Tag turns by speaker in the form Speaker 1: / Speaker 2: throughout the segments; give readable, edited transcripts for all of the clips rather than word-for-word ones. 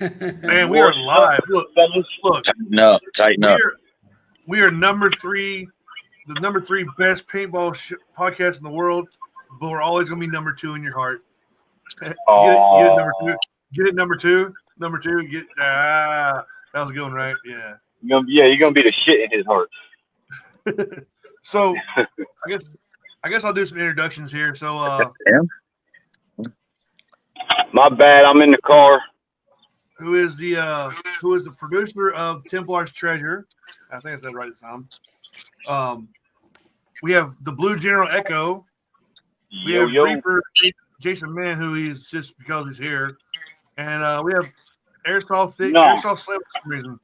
Speaker 1: Man, we are live. Look.
Speaker 2: Tighten up.
Speaker 1: We are number 3, the number 3 best paintball podcast in the world, but we're always going to be number 2 in your heart. Get it, number 2. Get it, number 2. Number 2. That was a good one, right? Yeah.
Speaker 3: You're gonna be the shit in his heart.
Speaker 1: So, I guess I'll do some introductions here. So,
Speaker 3: my bad. I'm in the car.
Speaker 1: Who is the producer of Templars Treasure? I think I said it right this time. We have the Blue General Echo. We have Reaper Jason Mann, who he's just because he's here, and we have Airsoft Slim for some reason.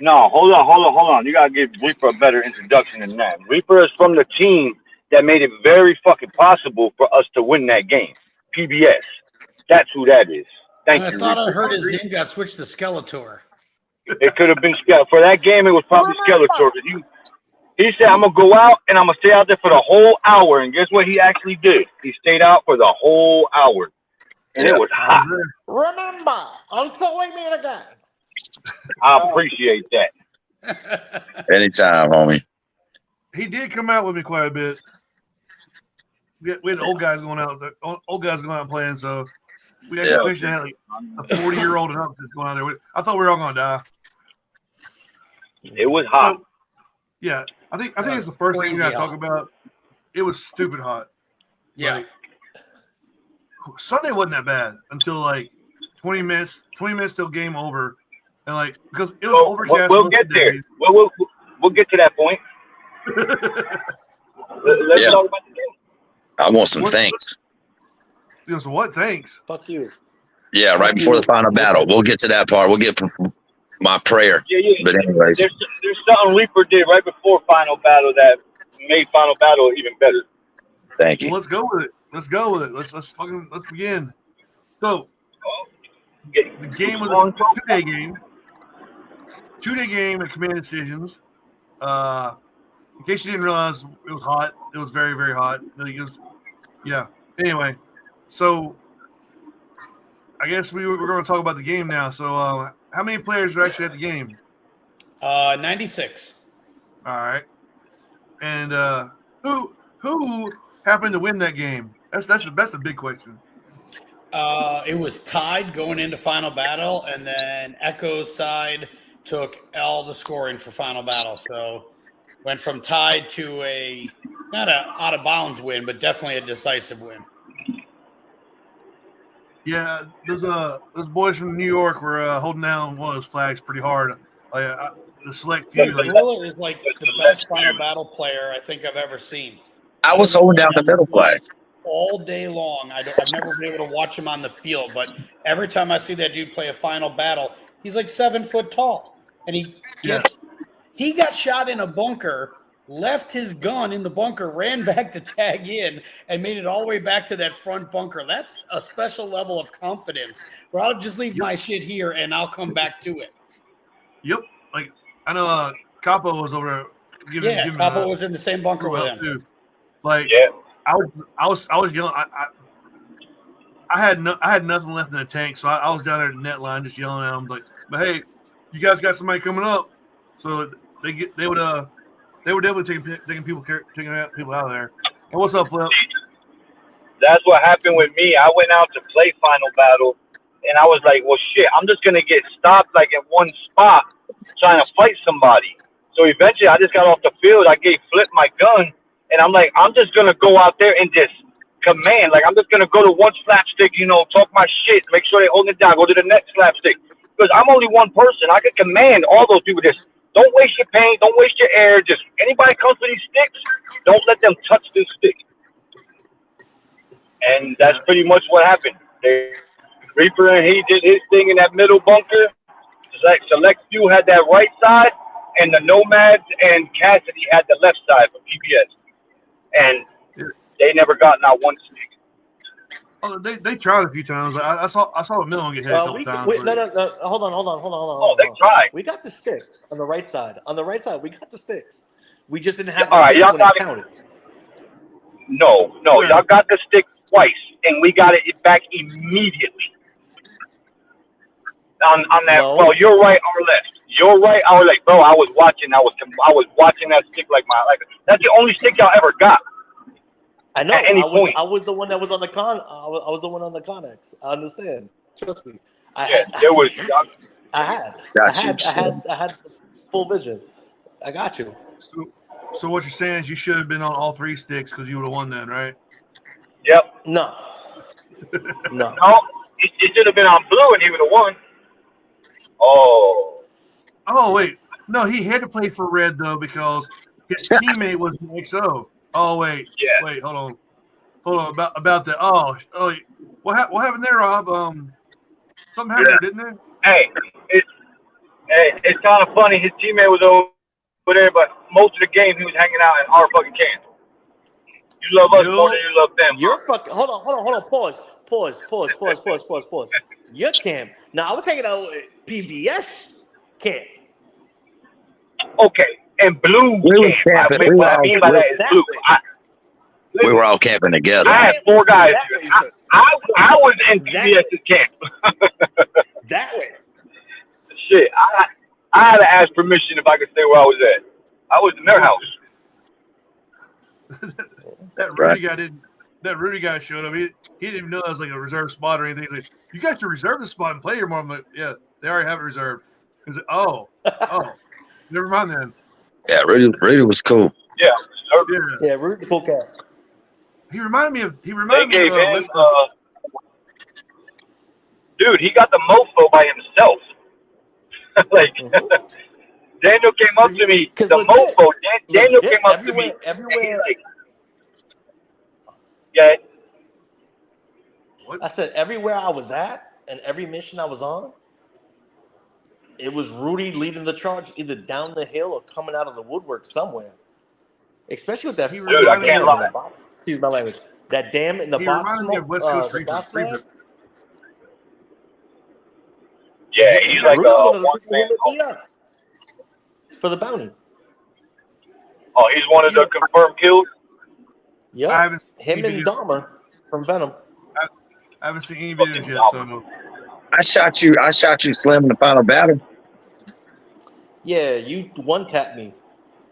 Speaker 3: No, hold on. You gotta give Reaper a better introduction than that. Reaper is from the team that made it very fucking possible for us to win that game. PBS. That's who that is. Thank you.
Speaker 4: I thought I heard his name got switched to Skeletor.
Speaker 3: It could have been for that game. It was probably Skeletor. He said, "I'm gonna go out and I'm gonna stay out there for the whole hour." And guess what? He actually did. He stayed out for the whole hour, and it was hot.
Speaker 5: Remember, until we meet again.
Speaker 3: I appreciate that.
Speaker 2: Anytime, homie.
Speaker 1: He did come out with me quite a bit. We had old guys going out. Old guys going out and playing. So we actually had like a 40-year-old and up just going out there. I thought we were all going to die.
Speaker 3: It was hot.
Speaker 1: So, yeah, I think it's the first thing we got to talk about. It was stupid hot.
Speaker 4: Yeah.
Speaker 1: Like, Sunday wasn't that bad until like 20 minutes till game over. And like because it was overcast.
Speaker 3: We'll get there. We'll get to that point. Let's talk about the game.
Speaker 2: I want some thanks.
Speaker 1: So what? Thanks.
Speaker 5: Fuck you.
Speaker 2: Yeah, right before the final battle. We'll get to that part. We'll get my prayer.
Speaker 3: Yeah.
Speaker 2: But anyways,
Speaker 3: there's something Reaper did right before final battle that made final battle even better.
Speaker 2: Thank you.
Speaker 1: Well, let's go with it. Let's begin. So the game was a 2-day game. 2-day game at Command Decisions. In case you didn't realize, it was hot. It was very, very hot. Anyway, so I guess we're going to talk about the game now. So, how many players are actually at the game?
Speaker 4: 96.
Speaker 1: All right. And who happened to win that game? That's the big question.
Speaker 4: It was tied going into final battle, and then Echo's side took all the scoring for final battle. So went from tied to not a out of bounds win, but definitely a decisive win.
Speaker 1: Yeah, those boys from New York were holding down one of those flags pretty hard. The select few.
Speaker 4: Gorilla is like the best final battle player I think I've ever seen.
Speaker 2: I was holding down the middle flag
Speaker 4: all day long. I've never been able to watch him on the field, but every time I see that dude play a final battle, he's like 7 foot tall, and he got shot in a bunker, left his gun in the bunker, ran back to tag in, and made it all the way back to that front bunker. That's a special level of confidence where I'll just leave my shit here and I'll come back to it.
Speaker 1: Yep. Like, I know Capo was over there.
Speaker 4: Capo was in the same bunker with him. Too.
Speaker 1: Like, I was yelling. I had nothing left in the tank, so I was down there at the net line just yelling at them, like, but hey, you guys got somebody coming up. So they were definitely taking people out of there. And what's up, Flip?
Speaker 3: That's what happened with me. I went out to play final battle, and I was like, well, shit, I'm just gonna get stopped like in one spot trying to fight somebody. So eventually, I just got off the field. I gave Flip my gun, and I'm like, I'm just gonna go out there and just command. Like, I'm just gonna go to one slapstick, talk my shit, make sure they hold it down, go to the next slapstick. Because I'm only one person. I can command all those people. Just don't waste your paint. Don't waste your air. Just anybody comes with these sticks, don't let them touch this stick. And that's pretty much what happened. Reaper and he did his thing in that middle bunker. Select few had that right side, and the Nomads and Cassidy had the left side for PBS. And they never got not one stick.
Speaker 1: Oh, they tried a few times. I saw a Millen get hit a couple times.
Speaker 5: No. Hold on.
Speaker 3: Oh, they tried.
Speaker 5: We got the sticks on the right side. On the right side, we got the sticks. We just didn't have
Speaker 3: all right, y'all got
Speaker 5: counted.
Speaker 3: No. Y'all got the stick twice, and we got it back immediately. on that.
Speaker 5: No.
Speaker 3: Well, you're right, our left. You're right, our left, bro. I was watching. I was watching that stick like that's the only stick y'all ever got.
Speaker 5: I know.
Speaker 3: At any point.
Speaker 5: I was the one that was on the con. I was the one on the Connex. I understand. Trust me. I had full vision. I got you.
Speaker 1: So what you're saying is you should have been on all 3 sticks because you would have won then, right?
Speaker 3: Yep.
Speaker 5: No.
Speaker 3: No. It should have been on blue and he would have won. Oh.
Speaker 1: Oh wait, no, he had to play for red though because his teammate was an XO. Oh wait,
Speaker 3: Yeah.
Speaker 1: wait, hold on about that. Oh, what happened there, Rob? Something happened there, didn't it?
Speaker 3: Hey, it's kind of funny. His teammate was over there, but most of the game he was hanging out in our fucking camp. You love us more than you love them.
Speaker 5: You're fucking. Hold on. Pause. Your camp. Now I was hanging out with PBS camp.
Speaker 3: Okay, and blue.
Speaker 2: We were camping.
Speaker 3: What I mean by that is blue.
Speaker 2: We were all camping together.
Speaker 3: I had 4 guys. I was in PBS's camp.
Speaker 5: That way.
Speaker 3: Shit, I had to ask permission if I could stay where I was at. I was in their house.
Speaker 1: That Rudy guy showed up. He didn't even know that was like a reserved spot or anything. He's like, you guys should reserve the spot and play your more. I'm like, yeah, they already have it reserved. He's like, oh, never mind then.
Speaker 2: Yeah, Rudy was cool.
Speaker 3: Yeah.
Speaker 5: Yeah, Rudy's a cool cat.
Speaker 1: He reminded me of
Speaker 3: They gave him, dude, he got the mofo by himself. Like, Daniel came up to me, the mofo. Daniel came up to me.
Speaker 5: Everywhere.
Speaker 3: Like, yeah.
Speaker 5: I said everywhere I was at and every mission I was on, it was Rudy leading the charge, either down the hill or coming out of the woodwork somewhere. Especially with that.
Speaker 3: Dude, I can't lie.
Speaker 5: Excuse my language. That dam in the box.
Speaker 1: Reminded me of West Coast Reaper.
Speaker 3: Yeah, he's like one man.
Speaker 5: For the bounty.
Speaker 3: Oh, he's one of the confirmed kills?
Speaker 5: Yeah. Him and Dahmer from Venom.
Speaker 1: I haven't seen any videos yet, so
Speaker 2: I shot you slim in the final battle.
Speaker 5: Yeah, you one-tapped me,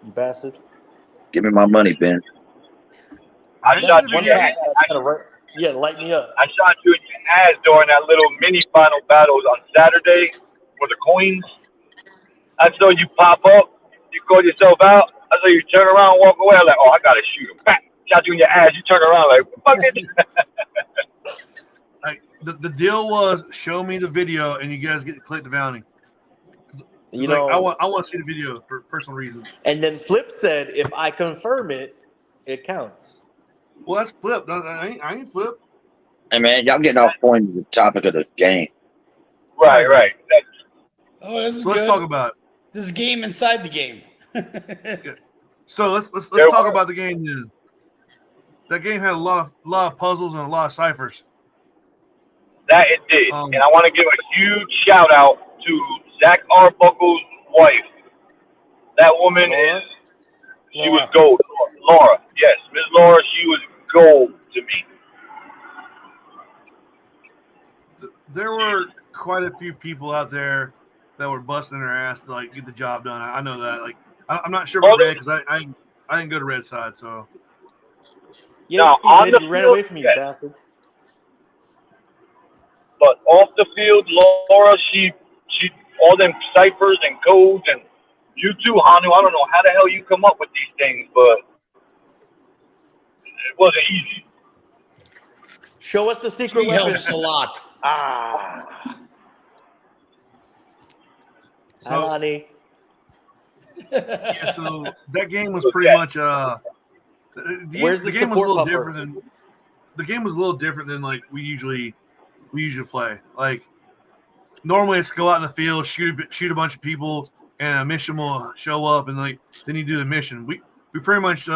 Speaker 5: you bastard.
Speaker 2: Give me my money, Ben.
Speaker 3: I shot you in your ass.
Speaker 5: Yeah, light me up.
Speaker 3: I shot you in your ass during that little mini final battles on Saturday for the coins. I saw you pop up. You called yourself out. I saw you turn around and walk away. I'm like, oh, I got to shoot him. Back. Shot you in your ass. You turn around like, fuck it.
Speaker 1: like, the deal was show me the video and you guys get to collect the bounty.
Speaker 5: You
Speaker 1: like,
Speaker 5: know,
Speaker 1: I want to see the video for personal reasons.
Speaker 5: And then Flip said, if I confirm it, it counts.
Speaker 1: Well, that's Flip. I ain't Flip.
Speaker 2: Hey, man, y'all getting off point of the topic of the game.
Speaker 3: Right.
Speaker 4: Oh, this is
Speaker 1: so
Speaker 4: good.
Speaker 1: Let's talk about it.
Speaker 4: This is game inside the game.
Speaker 1: So let's talk about the game then. That game had a lot of puzzles and a lot of ciphers.
Speaker 3: That it did. And I want to give a huge shout out to Zach Arbuckle's wife. That woman she was gold. Laura. Yes, Miss Laura, she was gold to me.
Speaker 1: There were quite a few people out there that were busting their ass to like get the job done. I know that. Like, I'm not sure about Red because I didn't go to Red side, so.
Speaker 5: Yeah, you ran away from me, bastard.
Speaker 3: But off the field, Laura, she all them ciphers and codes, and you too, Hanu. I don't know how the hell you come up with these things, but it wasn't easy.
Speaker 5: Show us the secret
Speaker 4: She
Speaker 5: weapon.
Speaker 4: helps a lot.
Speaker 5: Alani.
Speaker 1: Yeah, so that game was pretty much the game was a little different than like we usually play. Like normally it's go out in the field, shoot a bunch of people, and a mission will show up, and like then you do the mission. We pretty much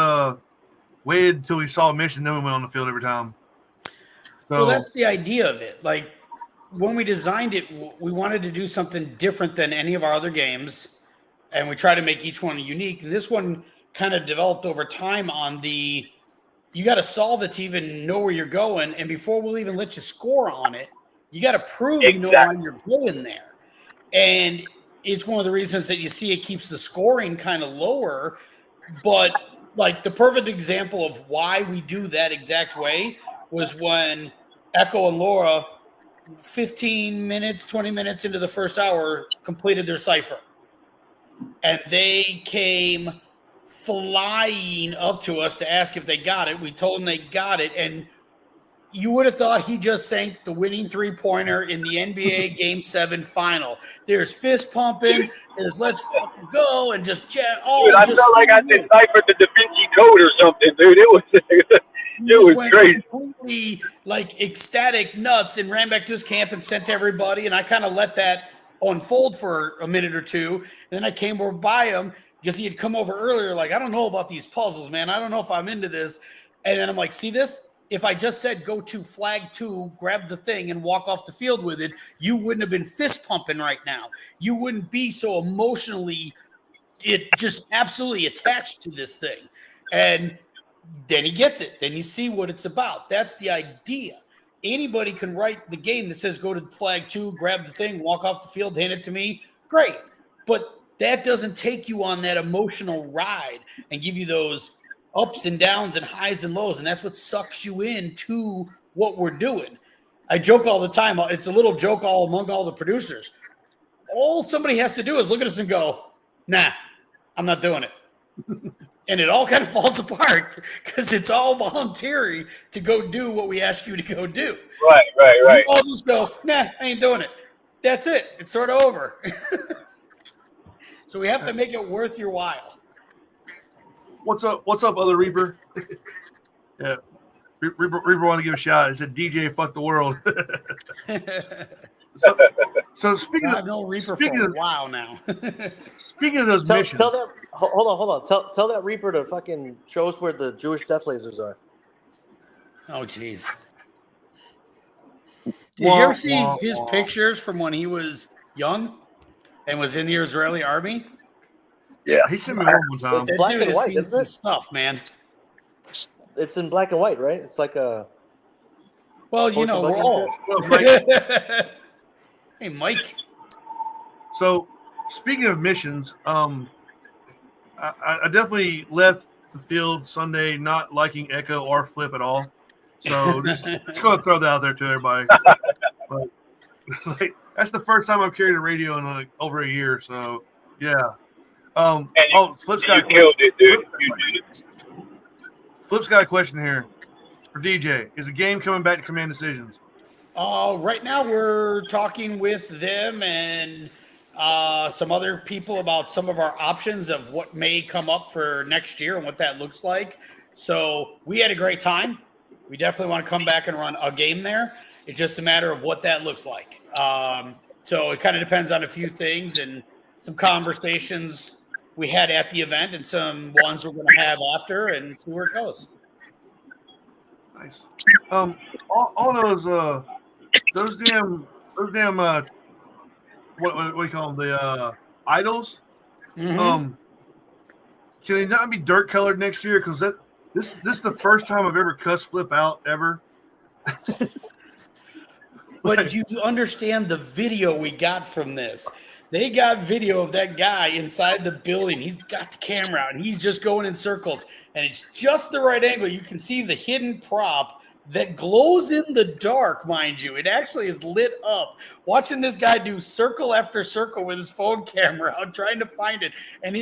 Speaker 1: waited until we saw a mission, then we went on the field every time. So,
Speaker 4: well, that's the idea of it. Like when we designed it, we wanted to do something different than any of our other games, and we try to make each one unique. And this one kind of developed over time on the you got to solve it to even know where you're going, and before we'll even let you score on it, you got to prove you know why you're going there. And it's one of the reasons that you see it keeps the scoring kind of lower. But like the perfect example of why we do that exact way was when Echo and Laura, 15 minutes, 20 minutes into the first hour, completed their cipher. And they came flying up to us to ask if they got it. We told them they got it. And you would have thought he just sank the winning three-pointer in the NBA Game 7 final. There's fist pumping. There's let's fucking go and just chat. Oh,
Speaker 3: Dude, I felt like I deciphered the Da Vinci Code or something, dude. It was crazy.
Speaker 4: Completely, like, ecstatic nuts and ran back to his camp and sent to everybody. And I kind of let that unfold for a minute or two. And then I came over by him because he had come over earlier like, I don't know about these puzzles, man. I don't know if I'm into this. And then I'm like, see this? If I just said go to flag 2, grab the thing, and walk off the field with it, you wouldn't have been fist pumping right now. You wouldn't be so emotionally, just absolutely attached to this thing. And then he gets it. Then you see what it's about. That's the idea. Anybody can write the game that says go to flag 2, grab the thing, walk off the field, hand it to me. Great. But that doesn't take you on that emotional ride and give you those ups and downs and highs and lows, and that's what sucks you into what we're doing. I joke all the time. It's a little joke all among all the producers. All somebody has to do is look at us and go, nah, I'm not doing it. And it all kind of falls apart because it's all voluntary to go do what we ask you to go do.
Speaker 3: Right.
Speaker 4: You all just go, nah, I ain't doing it. That's it. It's sort of over. So we have to make it worth your while.
Speaker 1: What's up, other Reaper? Yeah. Reaper want to give a shout. He said, DJ, fuck the world. so speaking
Speaker 4: I've known Reaper for a while now.
Speaker 1: Speaking of those missions.
Speaker 5: Tell that, hold on. Tell that Reaper to fucking show us where the Jewish death lasers are.
Speaker 4: Oh, jeez. Did you ever see his pictures from when he was young and was in the Israeli army?
Speaker 2: Yeah.
Speaker 1: He sent me one time.
Speaker 5: It's black
Speaker 4: That dude
Speaker 5: and
Speaker 4: has
Speaker 5: white,
Speaker 4: seen
Speaker 5: isn't
Speaker 4: some
Speaker 5: it?
Speaker 4: stuff, man.
Speaker 5: It's in black and white, right? It's like a.
Speaker 4: Well, you know, we're all. Hey, Mike.
Speaker 1: So, speaking of missions, I definitely left the field Sunday not liking Echo or Flip at all. So, just going to throw that out there to everybody. But, like, that's the first time I've carried a radio in like over a year. So, yeah. Flip's got
Speaker 3: killed it, dude. You did it.
Speaker 1: Flip's got a question here for DJ. Is the game coming back to Command Decisions?
Speaker 4: Right now, we're talking with them and some other people about some of our options of what may come up for next year and what that looks like. So we had a great time. We definitely want to come back and run a game there. It's just a matter of what that looks like. So it kind of depends on a few things and some conversations we had at the event and some ones we're going to have after and see where it goes.
Speaker 1: Nice. All those damn what do you call them? The idols.
Speaker 4: Mm-hmm.
Speaker 1: Can they not be dirt colored next year? Because this is the first time I've ever cussed Flip out ever.
Speaker 4: But you understand the video we got from this. They got video of that guy inside the building. He's got the camera out, and he's just going in circles. And it's just the right angle. You can see the hidden prop that glows in the dark, mind you. It actually is lit up. Watching this guy do circle after circle with his phone camera out, trying to find it. And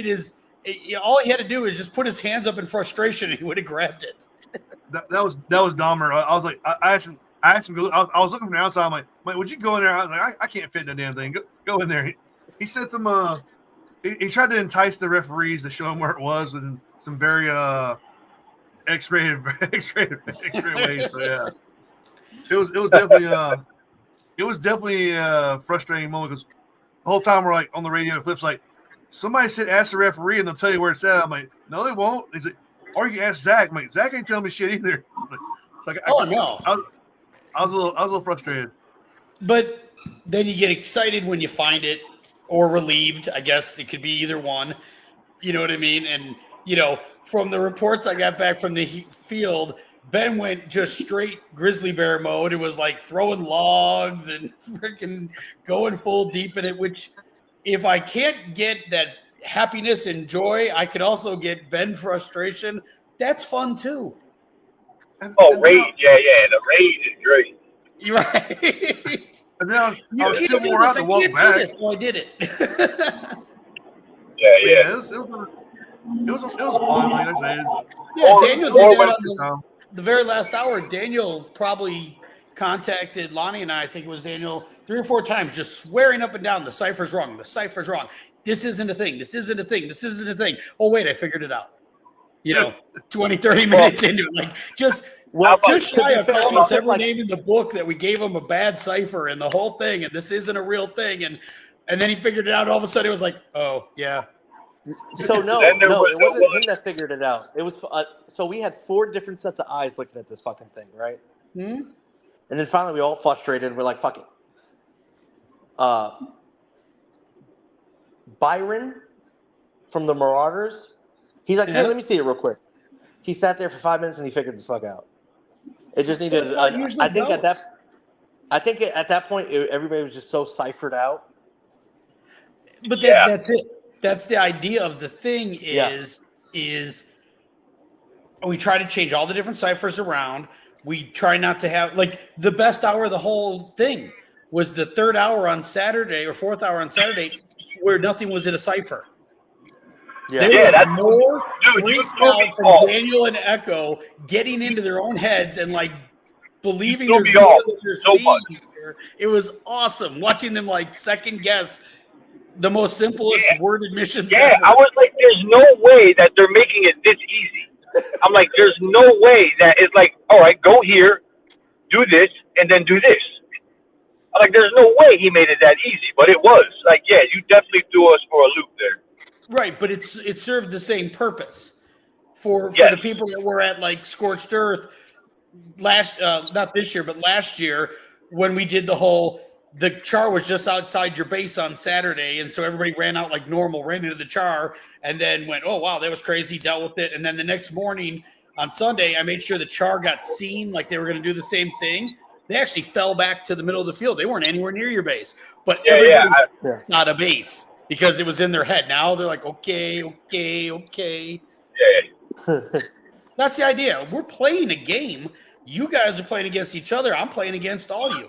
Speaker 4: all he had to do is just put his hands up in frustration, and he would have grabbed it.
Speaker 1: That was Dahmer. I was like, I asked him. I was looking from the outside. I'm like, would you go in there? I was like, I can't fit in that damn thing. Go in there. He said some. He tried to entice the referees to show him where it was in some very X-rated ways. So yeah, it was definitely a frustrating moment because the whole time we're like on the radio. Flip's like, somebody said ask the referee and they'll tell you where it's at. I'm like, no, they won't. He's like, or you can ask Zach. I'm like, Zach ain't telling me shit either. It's like,
Speaker 4: no.
Speaker 1: I was a little frustrated.
Speaker 4: But then you get excited when you find it, or relieved. I guess it could be either one. You know what I mean? And, from the reports I got back from the field, Ben went just straight grizzly bear mode. It was like throwing logs and freaking going full deep in it, which if I can't get that happiness and joy, I could also get Ben frustration. That's fun too.
Speaker 3: Rage. Yeah. The rage is great.
Speaker 4: You're right.
Speaker 1: And then I was still more out to walk back.
Speaker 4: Oh, I did it.
Speaker 3: Yeah.
Speaker 1: It was fun, like I said.
Speaker 4: Yeah, Daniel did that on the very last hour. Daniel probably contacted Lonnie and I think it was Daniel 3 or 4 times, just swearing up and down, the cipher's wrong. The cipher's wrong. This isn't a thing. This isn't a thing. This isn't a thing. Oh, wait, I figured it out. 20, 30 minutes into it. Like, just shy of calling us every name in the book that we gave him a bad cipher and the whole thing, and this isn't a real thing. And then he figured it out. All of a sudden, it was like, oh, yeah.
Speaker 5: So no, it wasn't him that figured it out. It was so we had 4 different sets of eyes looking at this fucking thing, right?
Speaker 4: Mm-hmm.
Speaker 5: And then finally, we all frustrated. We're like, "Fuck it." Byron from the Marauders, he's like, "Hey, let me see it real quick." He sat there for 5 minutes and he figured the fuck out. It just needed. I think at that point, everybody was just so ciphered out.
Speaker 4: But that's it. That's the idea of the thing is we try to change all the different ciphers around. We try not to have, like, the best hour of the whole thing was the 3rd hour on Saturday or 4th hour on Saturday where nothing was in a cipher.
Speaker 5: Yeah.
Speaker 4: There was more freak out from Daniel and Echo getting into their own heads and like believing there's more than they're seeing here. It was awesome watching them like second guess the most simplest worded missions ever.
Speaker 3: I was like, there's no way that they're making it this easy. I'm like, there's no way that it's like, all right, go here, do this, and then do this. I'm like, there's no way he made it that easy, but it was. Like, yeah, you definitely threw us for a loop there.
Speaker 4: Right, but it served the same purpose for the people that were at like Scorched Earth not this year, but last year when we did the char was just outside your base on Saturday, and so everybody ran out like normal, ran into the char, and then went, oh, wow, that was crazy, dealt with it. And then the next morning on Sunday, I made sure the char got seen, like they were going to do the same thing. They actually fell back to the middle of the field. They weren't anywhere near your base. But everybody got a base because it was in their head. Now they're like, okay.
Speaker 3: Yeah.
Speaker 4: That's the idea. We're playing a game. You guys are playing against each other. I'm playing against all you.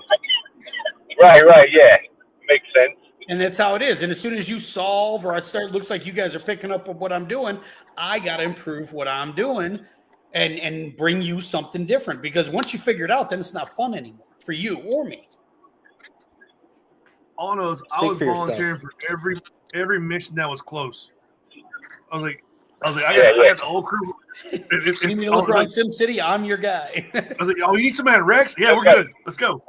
Speaker 3: Right, yeah. Makes sense.
Speaker 4: And that's how it is. And as soon as you solve or looks like you guys are picking up what I'm doing, I got to improve what I'm doing and bring you something different. Because once you figure it out, then it's not fun anymore for you or me.
Speaker 1: All those, I was volunteering for every mission that was close. I was like, I got the whole crew.
Speaker 4: You need to look around Sim City? I'm your guy.
Speaker 1: I was like, oh, you need some at Rex? Yeah, we're good. Let's go.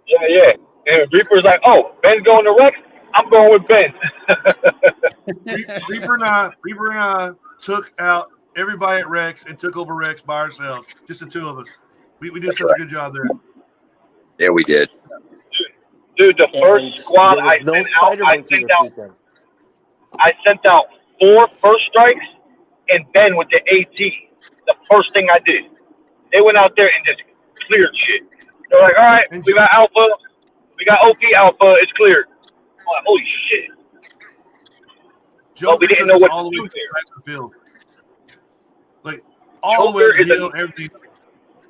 Speaker 3: Yeah. And Reaper's like, oh, Ben's going to Rex? I'm going with Ben.
Speaker 1: Reaper and I took out everybody at Rex and took over Rex by ourselves. Just the 2 of us. We did such a good job there.
Speaker 2: Yeah, we did.
Speaker 3: Dude, the first squad I sent out 4 first strikes and Ben with the AT. The first thing I did. They went out there and just cleared shit. They're like, all right, we got Alpha. We got OP Alpha. It's cleared. I'm like, holy shit.
Speaker 1: Joker
Speaker 3: we didn't know what
Speaker 1: all
Speaker 3: to
Speaker 1: the
Speaker 3: do
Speaker 1: way
Speaker 3: there.
Speaker 1: to the field. Like, all the way to the field, everything.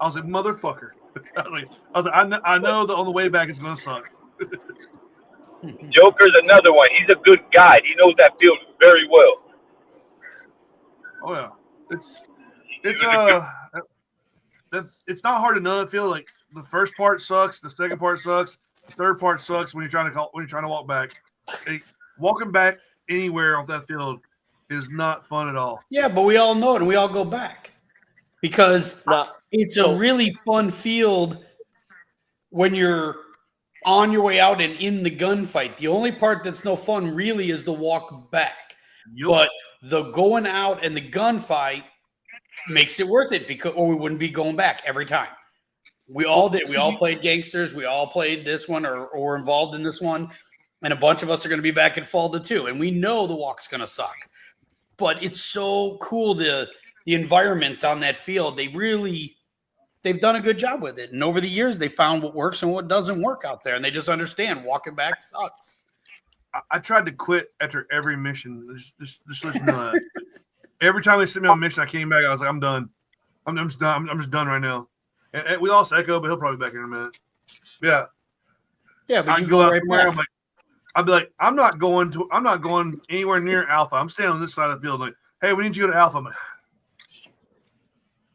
Speaker 1: I was like, motherfucker. I was like, I know that on the way back it's going to suck.
Speaker 3: Joker's another one. He's a good guide. He knows that field very well.
Speaker 1: Oh yeah, it's not hard to know that field. Like the first part sucks, the second part sucks, the third part sucks when you're trying to walk back. Like, walking back anywhere off that field is not fun at all.
Speaker 4: Yeah, but we all know it and we all go back because it's a really fun field when you're on your way out and in the gunfight. The only part that's no fun really is the walk back. Yep. But the going out and the gunfight makes it worth it or we wouldn't be going back every time. We all did. We all played gangsters. We all played this one or were involved in this one. And a bunch of us are going to be back at Falda too. And we know the walk's going to suck. But it's so cool to the environments on that field, they've done a good job with it. And over the years, they found what works and what doesn't work out there. And they just understand walking back sucks.
Speaker 1: I tried to quit after every mission. Just let you know that. Every time they sent me on a mission, I came back. I was like, I'm done. I'm just done. I'm just done right now. And we lost Echo, but he'll probably be back in a minute. Yeah.
Speaker 4: Yeah, but
Speaker 1: I
Speaker 4: you
Speaker 1: go
Speaker 4: go
Speaker 1: out
Speaker 4: right
Speaker 1: somewhere.
Speaker 4: back.
Speaker 1: I'd be like, I'm not going anywhere near Alpha. I'm staying on this side of the field. Like, hey, we need you to go to Alpha. I'm like,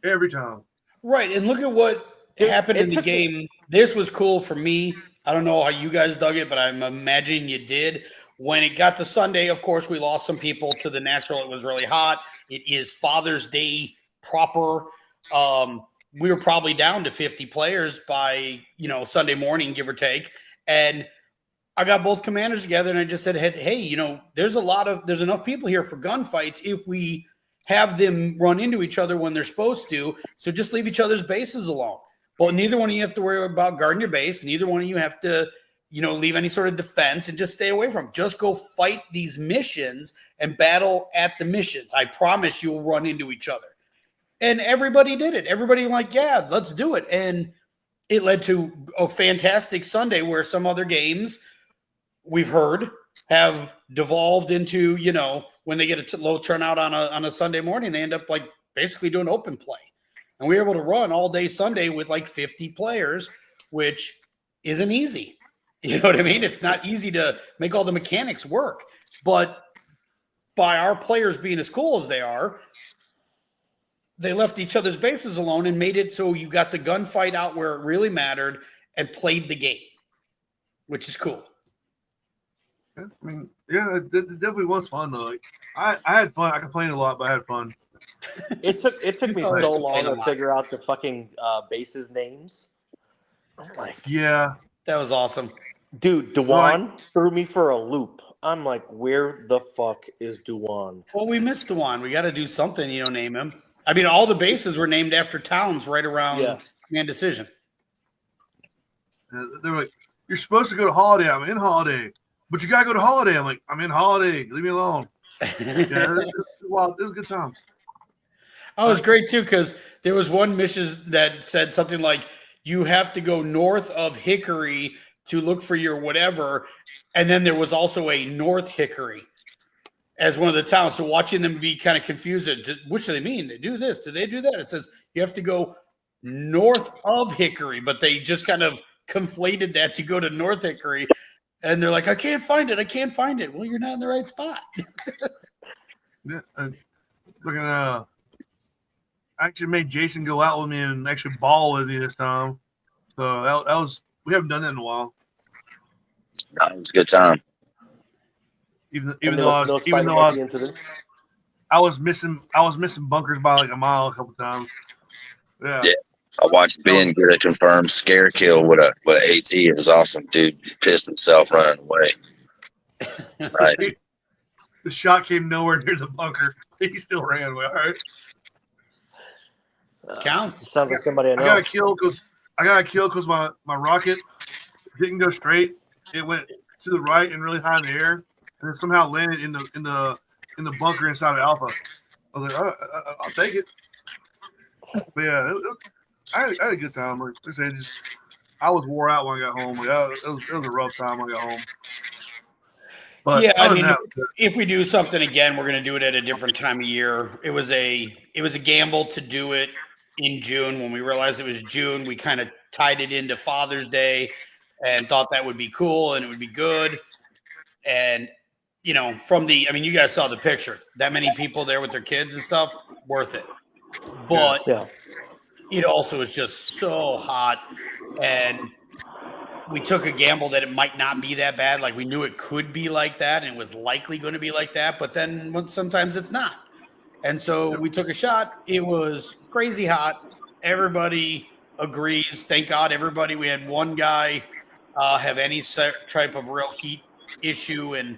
Speaker 1: every time.
Speaker 4: Right, and look at what happened in the game. This was cool for me. I don't know how you guys dug it, but I'm imagining you did. When it got to Sunday, of course, we lost some people to the natural. It was really hot. It is Father's Day proper. We were probably down to 50 players by, Sunday morning, give or take. And I got both commanders together and I just said, hey, there's enough people here for gunfights if we have them run into each other when they're supposed to. So just leave each other's bases alone. But neither one of you have to worry about guarding your base. Neither one of you have to, leave any sort of defense and just stay away from them. Just go fight these missions and battle at the missions. I promise you'll run into each other. And everybody did it. Everybody like, yeah, let's do it. And it led to a fantastic Sunday where some other games we've heard have devolved into, when they get a low turnout on a Sunday morning, they end up like basically doing open play. And we were able to run all day Sunday with like 50 players, which isn't easy. You know what I mean? It's not easy to make all the mechanics work. But by our players being as cool as they are, they left each other's bases alone and made it so you got the gunfight out where it really mattered and played the game, which is cool.
Speaker 1: I mean, yeah, it definitely was fun though. Like, I had fun. I complained a lot, but I had fun.
Speaker 5: It took me so long to figure out the fucking bases names. I'm like,
Speaker 1: yeah,
Speaker 4: that was awesome,
Speaker 5: dude. Dewan threw me for a loop. I'm like, where the fuck is Dewan?
Speaker 4: Well, we missed Dewan. We got to do something. Name him. I mean, all the bases were named after towns right around Command Decision.
Speaker 1: They were like, "You're supposed to go to Holiday." I'm in Holiday. But you gotta go to Holiday. I'm like, I'm in Holiday. Leave me alone. Yeah, it was a good time.
Speaker 4: Oh, it was great too because there was one mission that said something like, "You have to go north of Hickory to look for your whatever," and then there was also a North Hickory as one of the towns. So watching them be kind of confused, which do they mean? They do this? Do they do that? It says you have to go north of Hickory, but they just kind of conflated that to go to North Hickory. And they're like, I can't find it. I can't find it. Well, you're not in the right spot.
Speaker 1: Yeah, looking I actually made Jason go out with me and actually ball with me this time. So that was, we haven't done that in a while.
Speaker 2: No, it was a good time.
Speaker 1: Even though I was missing bunkers by like a mile a couple times. Yeah.
Speaker 2: I watched Ben get a confirmed scare kill with a AT. It was awesome, dude. He pissed himself running away. Nice.
Speaker 1: The shot came nowhere near the bunker. He still ran away. All right.
Speaker 4: Counts.
Speaker 5: Sounds like somebody I know.
Speaker 1: I got a kill because my rocket didn't go straight. It went to the right and really high in the air, and it somehow landed in the bunker inside of Alpha. I was like, I'll take it. But yeah, I had a good time. Like I said, I was wore out when I got home. Like, it was a rough time when I got home. But
Speaker 4: yeah, I mean, if we do something again, we're going to do it at a different time of year. It was a gamble to do it in June. When we realized it was June, we kind of tied it into Father's Day and thought that would be cool and it would be good. And you guys saw the picture. That many people there with their kids and stuff, worth it. But it also is just so hot, and we took a gamble that it might not be that bad. Like we knew it could be like that, and it was likely going to be like that. But then sometimes it's not, and so we took a shot. It was crazy hot. Everybody agrees. Thank God, everybody. We had one guy have any type of real heat issue and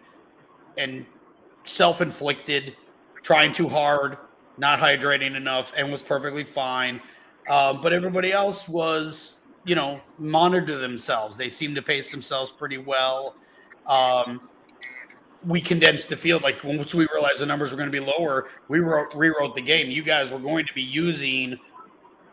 Speaker 4: self-inflicted, trying too hard, not hydrating enough, and was perfectly fine. But everybody else was, monitored themselves. They seemed to pace themselves pretty well. we condensed the field. Like once we realized the numbers were going to be lower, we rewrote the game. You guys were going to be using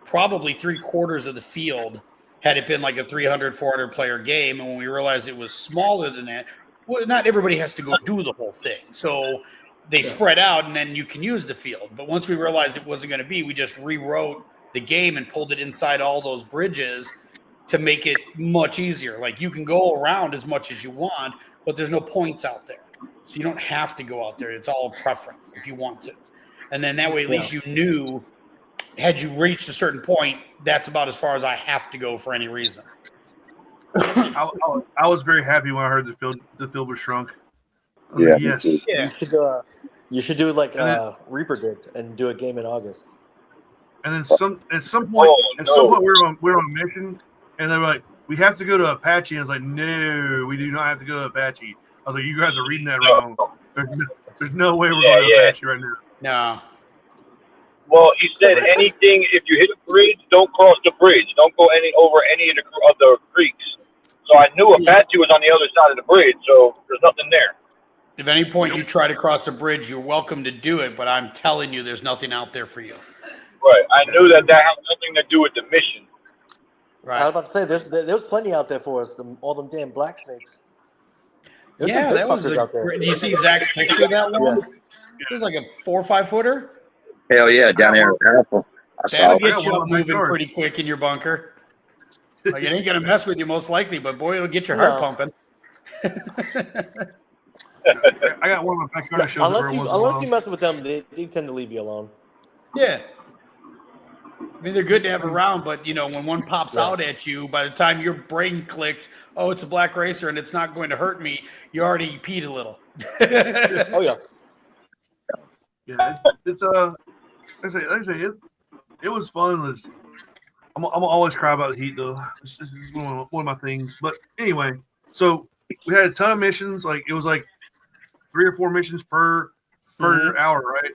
Speaker 4: probably 3/4 of the field had it been like a 300, 400 player game. And when we realized it was smaller than that, well, not everybody has to go do the whole thing. So they spread out and then you can use the field. But once we realized it wasn't going to be, we just rewrote the game and pulled it inside all those bridges to make it much easier. Like you can go around as much as you want, but there's no points out there. So you don't have to go out there. It's all preference if you want to. And then that way, at least you knew, had you reached a certain point, that's about as far as I have to go for any reason.
Speaker 1: I was very happy when I heard the field was shrunk.
Speaker 2: Yeah,
Speaker 1: yes.
Speaker 4: Yeah.
Speaker 5: You should do it like Reaper did and do a game in August.
Speaker 1: And then at some point we were on a mission, and they were like, "We have to go to Apache." And I was like, "No, we do not have to go to Apache." I was like, "You guys are reading that wrong. There's no way we're going to Apache right now."
Speaker 4: No.
Speaker 3: Well, he said anything. If you hit a bridge, don't cross the bridge. Don't go over any of the creeks. So I knew Apache was on the other side of the bridge, so there's nothing there.
Speaker 4: If at any point you try to cross a bridge, you're welcome to do it, but I'm telling you, there's nothing out there for you.
Speaker 3: Right. I knew that had nothing to do with the mission.
Speaker 4: Right.
Speaker 5: I was about to say, there was plenty out there for us, all them damn black snakes. There's
Speaker 4: Yeah, that was
Speaker 5: out there.
Speaker 4: do you see Zach's picture of that one? It was like a 4 or 5 footer.
Speaker 2: Hell yeah, down there in Powerful. I saw
Speaker 4: That'll
Speaker 2: it.
Speaker 4: get you up moving pretty quick in your bunker. Like it ain't gonna mess with you most likely, but boy, it'll get your heart pumping.
Speaker 1: I got one of my backyard shows.
Speaker 5: Unless you mess with them, they tend to leave you alone.
Speaker 4: Yeah. I mean, they're good to have around, but when one pops out at you, by the time your brain clicks, oh, it's a black racer and it's not going to hurt me, you already peed a little.
Speaker 5: Oh yeah.
Speaker 1: Yeah, it's like I say, it was fun. I'm always cry about heat though. This is one of my things. But anyway, so we had a ton of missions. Like it was like 3 or 4 missions per hour, right?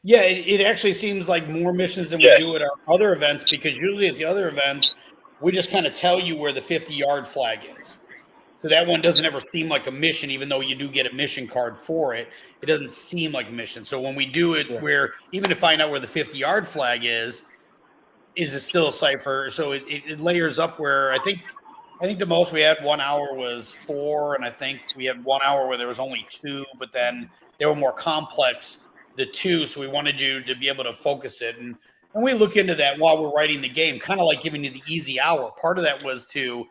Speaker 4: Yeah, it actually seems like more missions than we do at our other events, because usually at the other events, we just kind of tell you where the 50-yard flag is. So that one doesn't ever seem like a mission, even though you do get a mission card for it. It doesn't seem like a mission. So when we do it, where even to find out where the 50-yard flag is it still a cipher? So it layers up where I think the most we had 1 hour was 4, and I think we had 1 hour where there was only 2, but then they were more complex, the 2, so we wanted you to be able to focus it. And we look into that while we're writing the game, kind of like giving you the easy hour. Part of that was to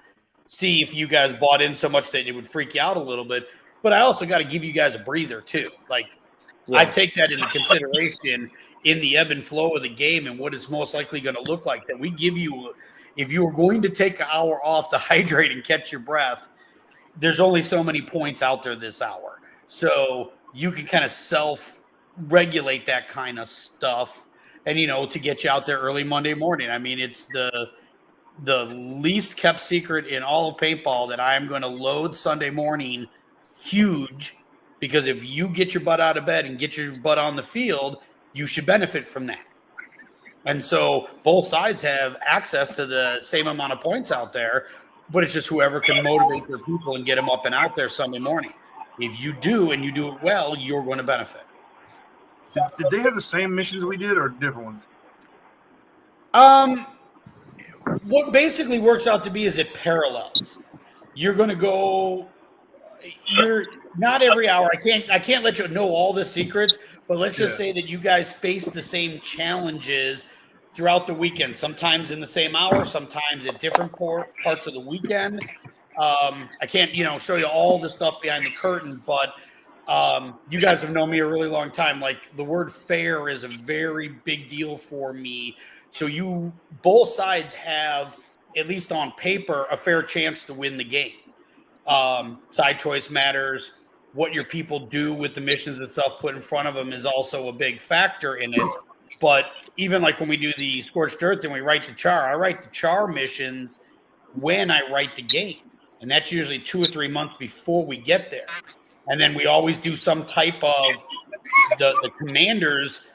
Speaker 4: see if you guys bought in so much that it would freak you out a little bit. But I also got to give you guys a breather too. Like I take that into consideration in the ebb and flow of the game and what it's most likely going to look like. That we give you, if you are going to take an hour off to hydrate and catch your breath, there's only so many points out there this hour. So you can kind of self-regulate that kind of stuff and, to get you out there early Monday morning. I mean, it's the least kept secret in all of paintball that I am going to load Sunday morning huge, because if you get your butt out of bed and get your butt on the field, you should benefit from that. And so both sides have access to the same amount of points out there, but it's just whoever can motivate their people and get them up and out there Sunday morning. If you do and you do it well, you're going to benefit.
Speaker 1: Did they have the same missions we did or different ones?
Speaker 4: What basically works out to be is it parallels. You're going to go. You're not every hour. I can't let you know all the secrets, but let's just say that you guys face the same challenges throughout the weekend. Sometimes in the same hour, sometimes at different parts of the weekend. I can't, show you all the stuff behind the curtain, but you guys have known me a really long time. Like the word fair is a very big deal for me. So both sides have, at least on paper, a fair chance to win the game. Side choice matters. What your people do with the missions and stuff put in front of them is also a big factor in it. But even like when we do the Scorched Earth and we write the char, I write the char missions when I write the game. And that's usually 2 or 3 months before we get there. And then we always do some type of the commanders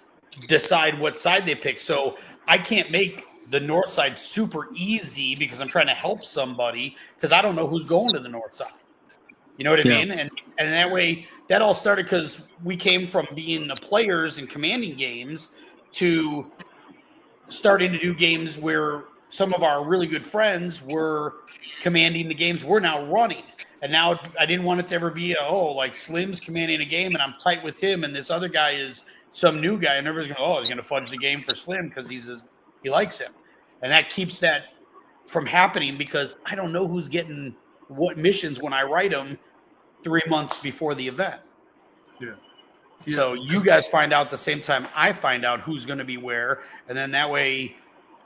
Speaker 4: decide what side they pick. So I can't make the north side super easy because I'm trying to help somebody because I don't know who's going to the north side. You know what I mean? And that way, that all started because we came from being the players and commanding games to starting to do games where some of our really good friends were commanding the games we're now running. And now I didn't want it to ever be, like Slim's commanding a game and I'm tight with him and this other guy is some new guy. And everybody's going, he's going to fudge the game for Slim because he likes him. And that keeps that from happening because I don't know who's getting what missions when I write them 3 months before the event.
Speaker 1: Yeah.
Speaker 4: So you guys find out the same time I find out who's going to be where. And then that way,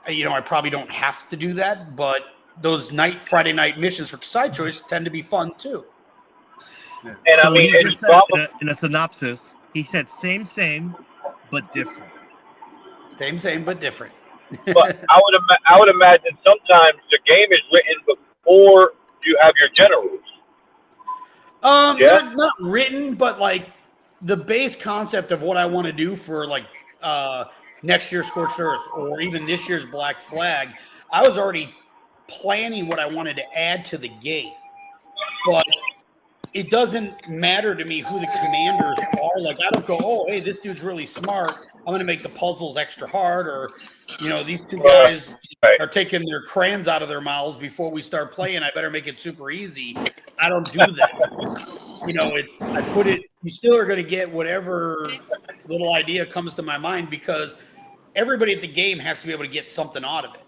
Speaker 4: I probably don't have to do that, but those Friday night missions for side choice tend to be fun too.
Speaker 1: Yeah.
Speaker 3: And
Speaker 6: So
Speaker 3: I mean,
Speaker 6: he
Speaker 3: it's
Speaker 6: just said
Speaker 3: probably
Speaker 6: in a synopsis, he said same, but different.
Speaker 4: Same, but different.
Speaker 3: but I would imagine sometimes the game is written before you have your generals.
Speaker 4: Not written, but like the base concept of what I want to do for like next year's Scorched Earth or even this year's Black Flag, I was already planning what I wanted to add to the game. But it doesn't matter to me who the commanders are. Like, I don't go, hey, this dude's really smart. I'm going to make the puzzles extra hard. Or, these two guys are taking their crayons out of their mouths before we start playing. I better make it super easy. I don't do that. You still are going to get whatever little idea comes to my mind because everybody at the game has to be able to get something out of it.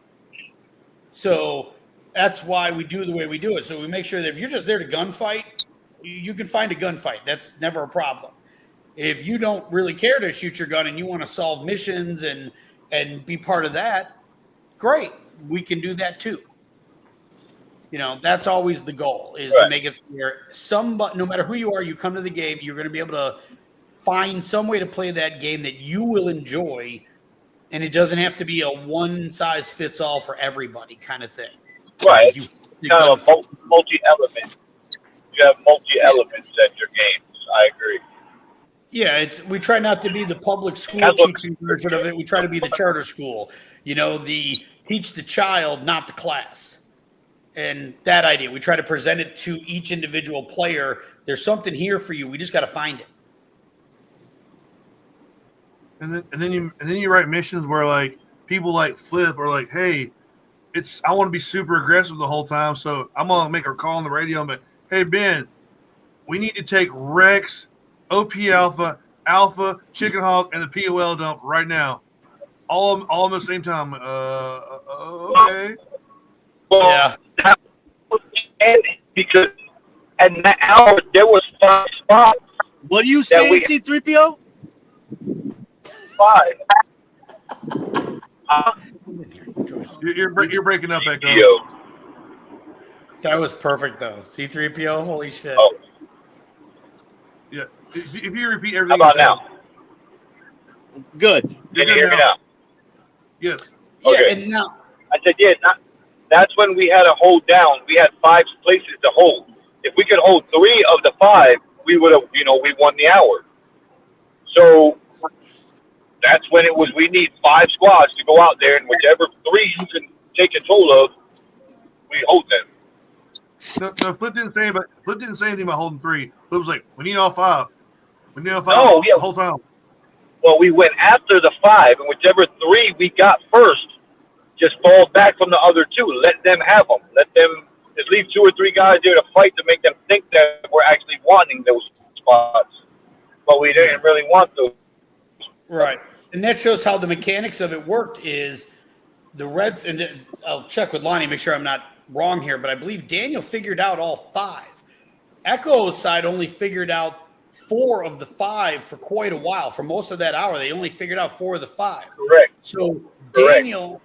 Speaker 4: So that's why we do the way we do it. So we make sure that if you're just there to gunfight, you can find a gunfight. That's never a problem. If you don't really care to shoot your gun and you want to solve missions and be part of that, great. We can do that too. That's always the goal is to make it where no matter who you are, you come to the game, you're going to be able to find some way to play that game that you will enjoy. And it doesn't have to be a one size fits all for everybody kind of thing.
Speaker 3: Right. It's kind of a multi-element. You have multi-elements at your games. I agree.
Speaker 4: Yeah, we try not to be the public school teaching version of it. We try to be the charter school. The teach the child, not the class. And that idea, we try to present it to each individual player. There's something here for you. We just got to find it.
Speaker 1: And then you write missions where like people like Flip are like, hey, I want to be super aggressive the whole time, so I'm gonna make a call on the radio. But hey Ben, we need to take Rex, OP Alpha, Chicken Hawk, and the POL dump right now, all at the same time. Okay.
Speaker 3: Well,
Speaker 4: yeah.
Speaker 3: That was because at that hour there was 5 spots.
Speaker 6: What do you say, C-3PO?
Speaker 3: 5.
Speaker 1: You're breaking up, Echo.
Speaker 4: That was perfect though. C-3PO, holy shit.
Speaker 3: Oh.
Speaker 1: Yeah. If you repeat everything.
Speaker 3: How about now?
Speaker 6: Good.
Speaker 3: Can you hear me now?
Speaker 1: Yes.
Speaker 3: Okay.
Speaker 4: Yeah, and now
Speaker 3: I said, that's when we had to hold down. We had 5 places to hold. If we could hold 3 of the 5, we would have, we won the hour. So that's when it was, we need 5 squads to go out there, and whichever 3 you can take control of, we hold them.
Speaker 1: No, Flip didn't say anything about holding 3. Flip was like, we need all 5. We need all 5 the whole time.
Speaker 3: Well, we went after the 5, and whichever 3 we got first, just fall back from the other 2. Let them have them. Let them just leave 2 or 3 guys there to fight to make them think that we're actually wanting those spots. But we didn't really want those.
Speaker 4: right. And that shows how the mechanics of it worked is the Reds, and I'll check with Lonnie, make sure I'm not wrong here, but I believe Daniel figured out all 5. Echo's side only figured out 4 of the 5 for quite a while. For most of that hour, they only figured out 4 of the 5.
Speaker 3: Correct.
Speaker 4: So Daniel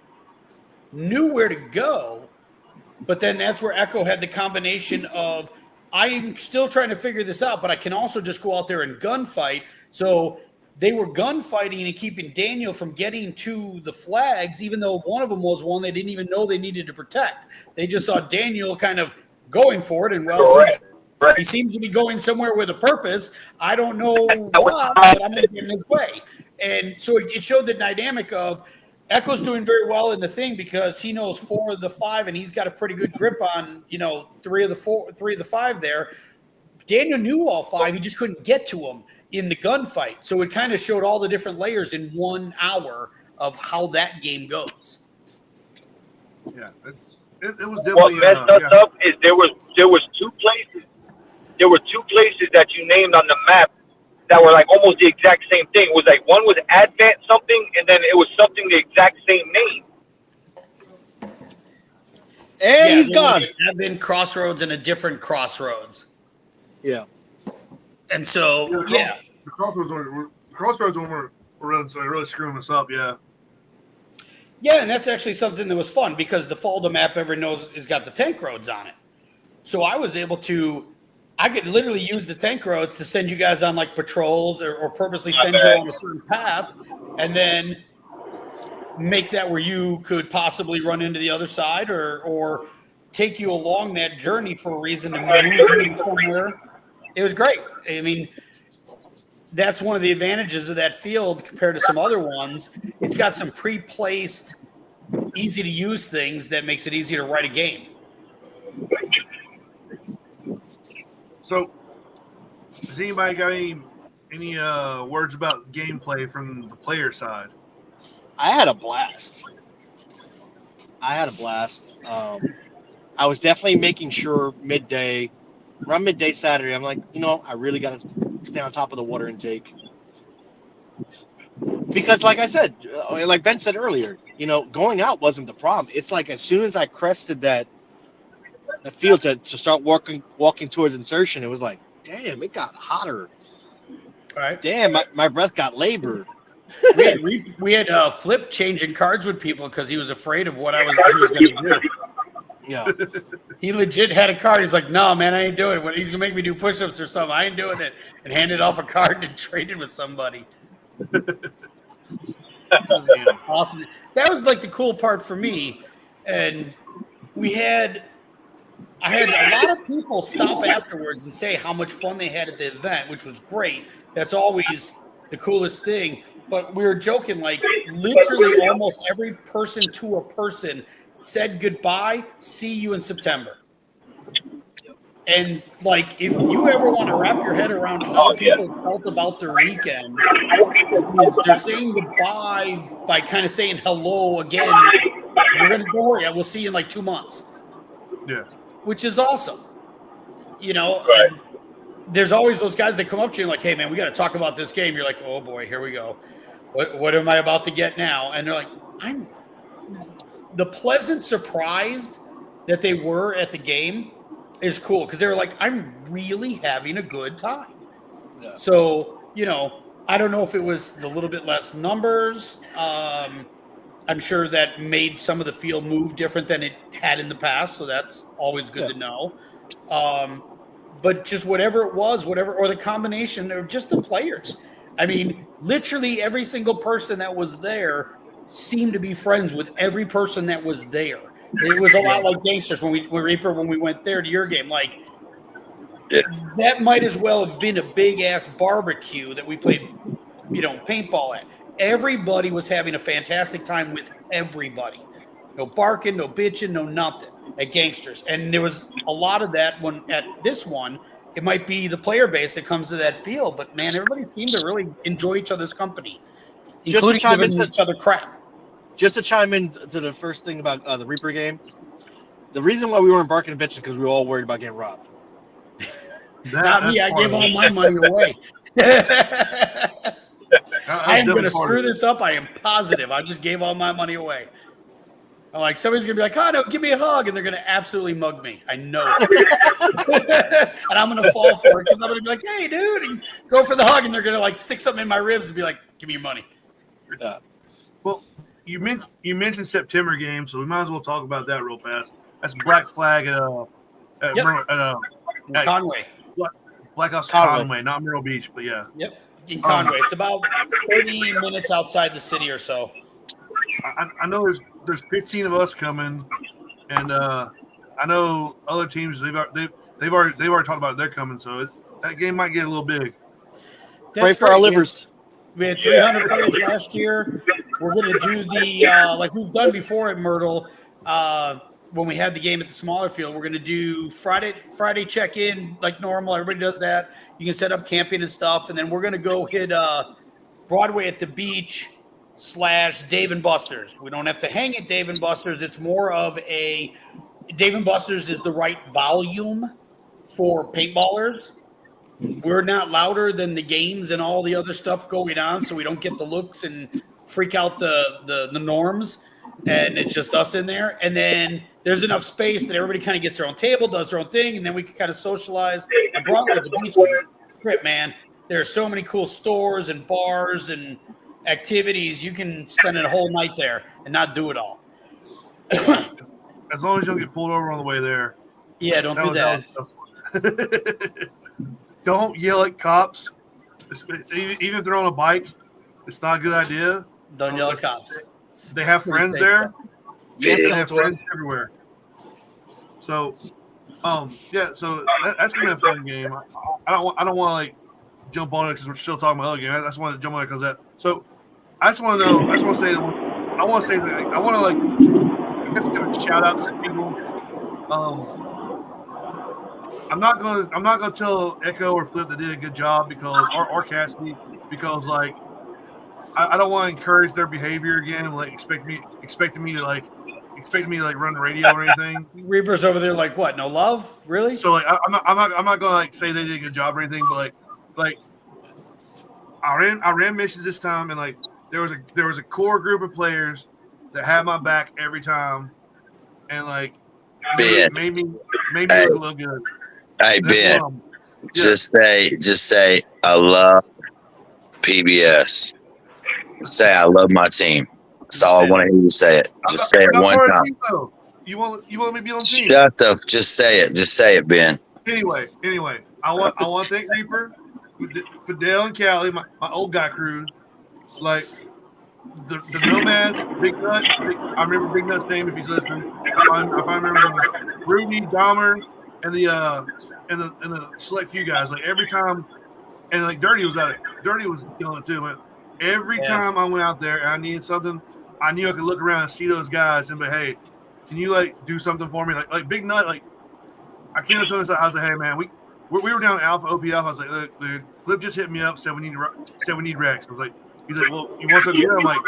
Speaker 4: knew where to go, but then that's where Echo had the combination of, I'm still trying to figure this out, but I can also just go out there and gunfight. So they were gunfighting and keeping Daniel from getting to the flags, even though one of them was one they didn't even know they needed to protect. They just saw Daniel kind of going for it, and he seems to be going somewhere with a purpose. I don't know what, but I'm going to get in his way. And so it showed the dynamic of Echo's doing very well in the thing because he knows 4 of the 5, and he's got a pretty good grip on 3 of the 5 there. Daniel knew all 5. He just couldn't get to them in the gunfight. So it kind of showed all the different layers in 1 hour of how that game goes.
Speaker 1: Yeah, it was definitely.
Speaker 3: What messed us up is there was 2 places. There were 2 places that you named on the map that were like almost the exact same thing. It was like one was Advent something, and then it was something the exact same name.
Speaker 7: And he's gone.
Speaker 4: Advent Crossroads and a different Crossroads.
Speaker 7: Yeah.
Speaker 4: And so,
Speaker 1: the Crossroads one were really screwing us up. Yeah.
Speaker 4: Yeah, and that's actually something that was fun because the Falda map, everyone knows, has got the tank roads on it. So I was able to, I could literally use the tank roads to send you guys on like patrols or purposely send you on a certain path, and then make that where you could possibly run into the other side or take you along that journey for a reason to move you somewhere. It was great. I mean, that's one of the advantages of that field compared to some other ones. It's got some pre-placed, easy-to-use things that makes it easy to write a game.
Speaker 1: So, does anybody got any words about gameplay from the player side?
Speaker 7: I had a blast. I was definitely making sure around midday Saturday, I'm like, I really got to stay on top of the water intake. Because like I said, like Ben said earlier, going out wasn't the problem. It's like as soon as I crested that field to start walking towards insertion, it was like, damn, it got hotter.
Speaker 4: All right.
Speaker 7: Damn, my breath got labored.
Speaker 4: We had Flip changing cards with people because he was afraid of what he was going to do.
Speaker 7: Yeah.
Speaker 4: He legit had a card. He's like, no, man, I ain't doing it. He's going to make me do push-ups or something. I ain't doing it. And handed off a card and traded with somebody. Awesome. That was like the cool part for me. And I had a lot of people stop afterwards and say how much fun they had at the event, which was great. That's always the coolest thing. But we were joking, like literally almost every person to a person said goodbye, see you in September. And like, if you ever want to wrap your head around how people felt about their weekend, is they're saying goodbye by kind of saying hello again. We're going to go worry. We'll see you in like 2 months.
Speaker 1: Yeah.
Speaker 4: Which is awesome. And there's always those guys that come up to you and like, hey man, we got to talk about this game. You're like, oh boy, here we go. What am I about to get now? And they're like, I'm the pleasant surprise that they were at the game is cool because they were like, I'm really having a good time. Yeah. So, I don't know if it was the little bit less numbers. I'm sure that made some of the field move different than it had in the past. So that's always good to know. But just whatever it was, or the combination of just the players. I mean, literally every single person that was there seemed to be friends with every person that was there. It was a lot like Gangsters when we went there to your game. Like, that might as well have been a big ass barbecue that we played, paintball at. Everybody was having a fantastic time with everybody. No barking, no bitching, no nothing at Gangsters. And there was a lot of that at this one. It might be the player base that comes to that field, but man, everybody seemed to really enjoy each other's company, including giving each other crap.
Speaker 7: Just to chime in to the first thing about the Reaper game, the reason why we weren't barking and bitching because we were all worried about getting robbed.
Speaker 4: Not me. I gave all my money away. I am going to screw this up. I am positive. I just gave all my money away. I'm like, somebody's going to be like, oh, no, give me a hug. And they're going to absolutely mug me. I know it. And I'm going to fall for it because I'm going to be like, hey, dude, and go for the hug. And they're going to like stick something in my ribs and be like, give me your money.
Speaker 1: Well, you mentioned September game, so we might as well talk about that real fast. That's Black Flag at
Speaker 4: Conway.
Speaker 1: Black House Conway, not Myrtle Beach, but yeah.
Speaker 4: Yep, in Conway. It's about 30 minutes outside the city or so.
Speaker 1: I know there's 15 of us coming, and I know other teams they've already talked about they're coming, so that game might get a little big.
Speaker 7: Pray for our livers.
Speaker 4: We had 300 players last year. We're going to do the like we've done before at Myrtle. when we had the game at the smaller field, we're going to do Friday check-in like normal. Everybody does that. You can set up camping and stuff, and then we're going to go hit Broadway at the beach / Dave & Buster's. We don't have to hang at Dave & Buster's. It's more of a Dave & Buster's is the right volume for paintballers. We're not louder than the games and all the other stuff going on, so we don't get the looks and freak out the norms. And it's just us in there. And then there's enough space that everybody kind of gets their own table, does their own thing, and then we can kind of socialize. And Broadway at the beach trip, man. There are so many cool stores and bars and activities. You can spend a whole night there and not do it all.
Speaker 1: As long as you don't get pulled over on the way there.
Speaker 4: Yeah, don't do that.
Speaker 1: Don't yell at cops. Even if they're on a bike, it's not a good idea.
Speaker 4: Don't yell at cops.
Speaker 1: They have friends there.
Speaker 7: Yes,
Speaker 1: they have friends everywhere. So, so that's gonna be a fun game. I don't want to like jump on it because we're still talking about other game. I just want to jump on it because that. So, I just want to know. I just want to say. I want to say that I want to like. Let's give a shout out to some people. I'm not gonna tell Echo or Flip that did a good job because or Cassidy because like I don't want to encourage their behavior again. Like expecting me to run the radio or anything.
Speaker 4: Reaper's over there like what? No love, really?
Speaker 1: So like I'm not gonna like say they did a good job or anything, but like I ran missions this time and like there was a core group of players that had my back every time, and like
Speaker 2: Ben,
Speaker 1: made me look good.
Speaker 2: Hey Ben, just say I love PBS. Say I love my team. That's all I want to hear you say it. Just say it one time.
Speaker 1: You want me to be on the team?
Speaker 2: Shut up. Just say it. Just say it, Ben.
Speaker 1: Anyway, I want to thank Reaper, Fidel, and Callie, my old guy crew, like the Nomads, Big Nut. I remember Big Nut's name if he's listening. If I remember Rudy, Dahmer, and the select few guys. Like every time, and like Dirty was at it. Dirty was killing it too. But every time I went out there and I needed something, I knew I could look around and see those guys and be, hey, can you like do something for me? Like Big Nut, like I came up to him and I was like, hey man, we were down at Alpha OP Alpha. I was like, look, dude, Flip just hit me up, said we need Rex. I was like, he's like, well, you want something to get? I'm like,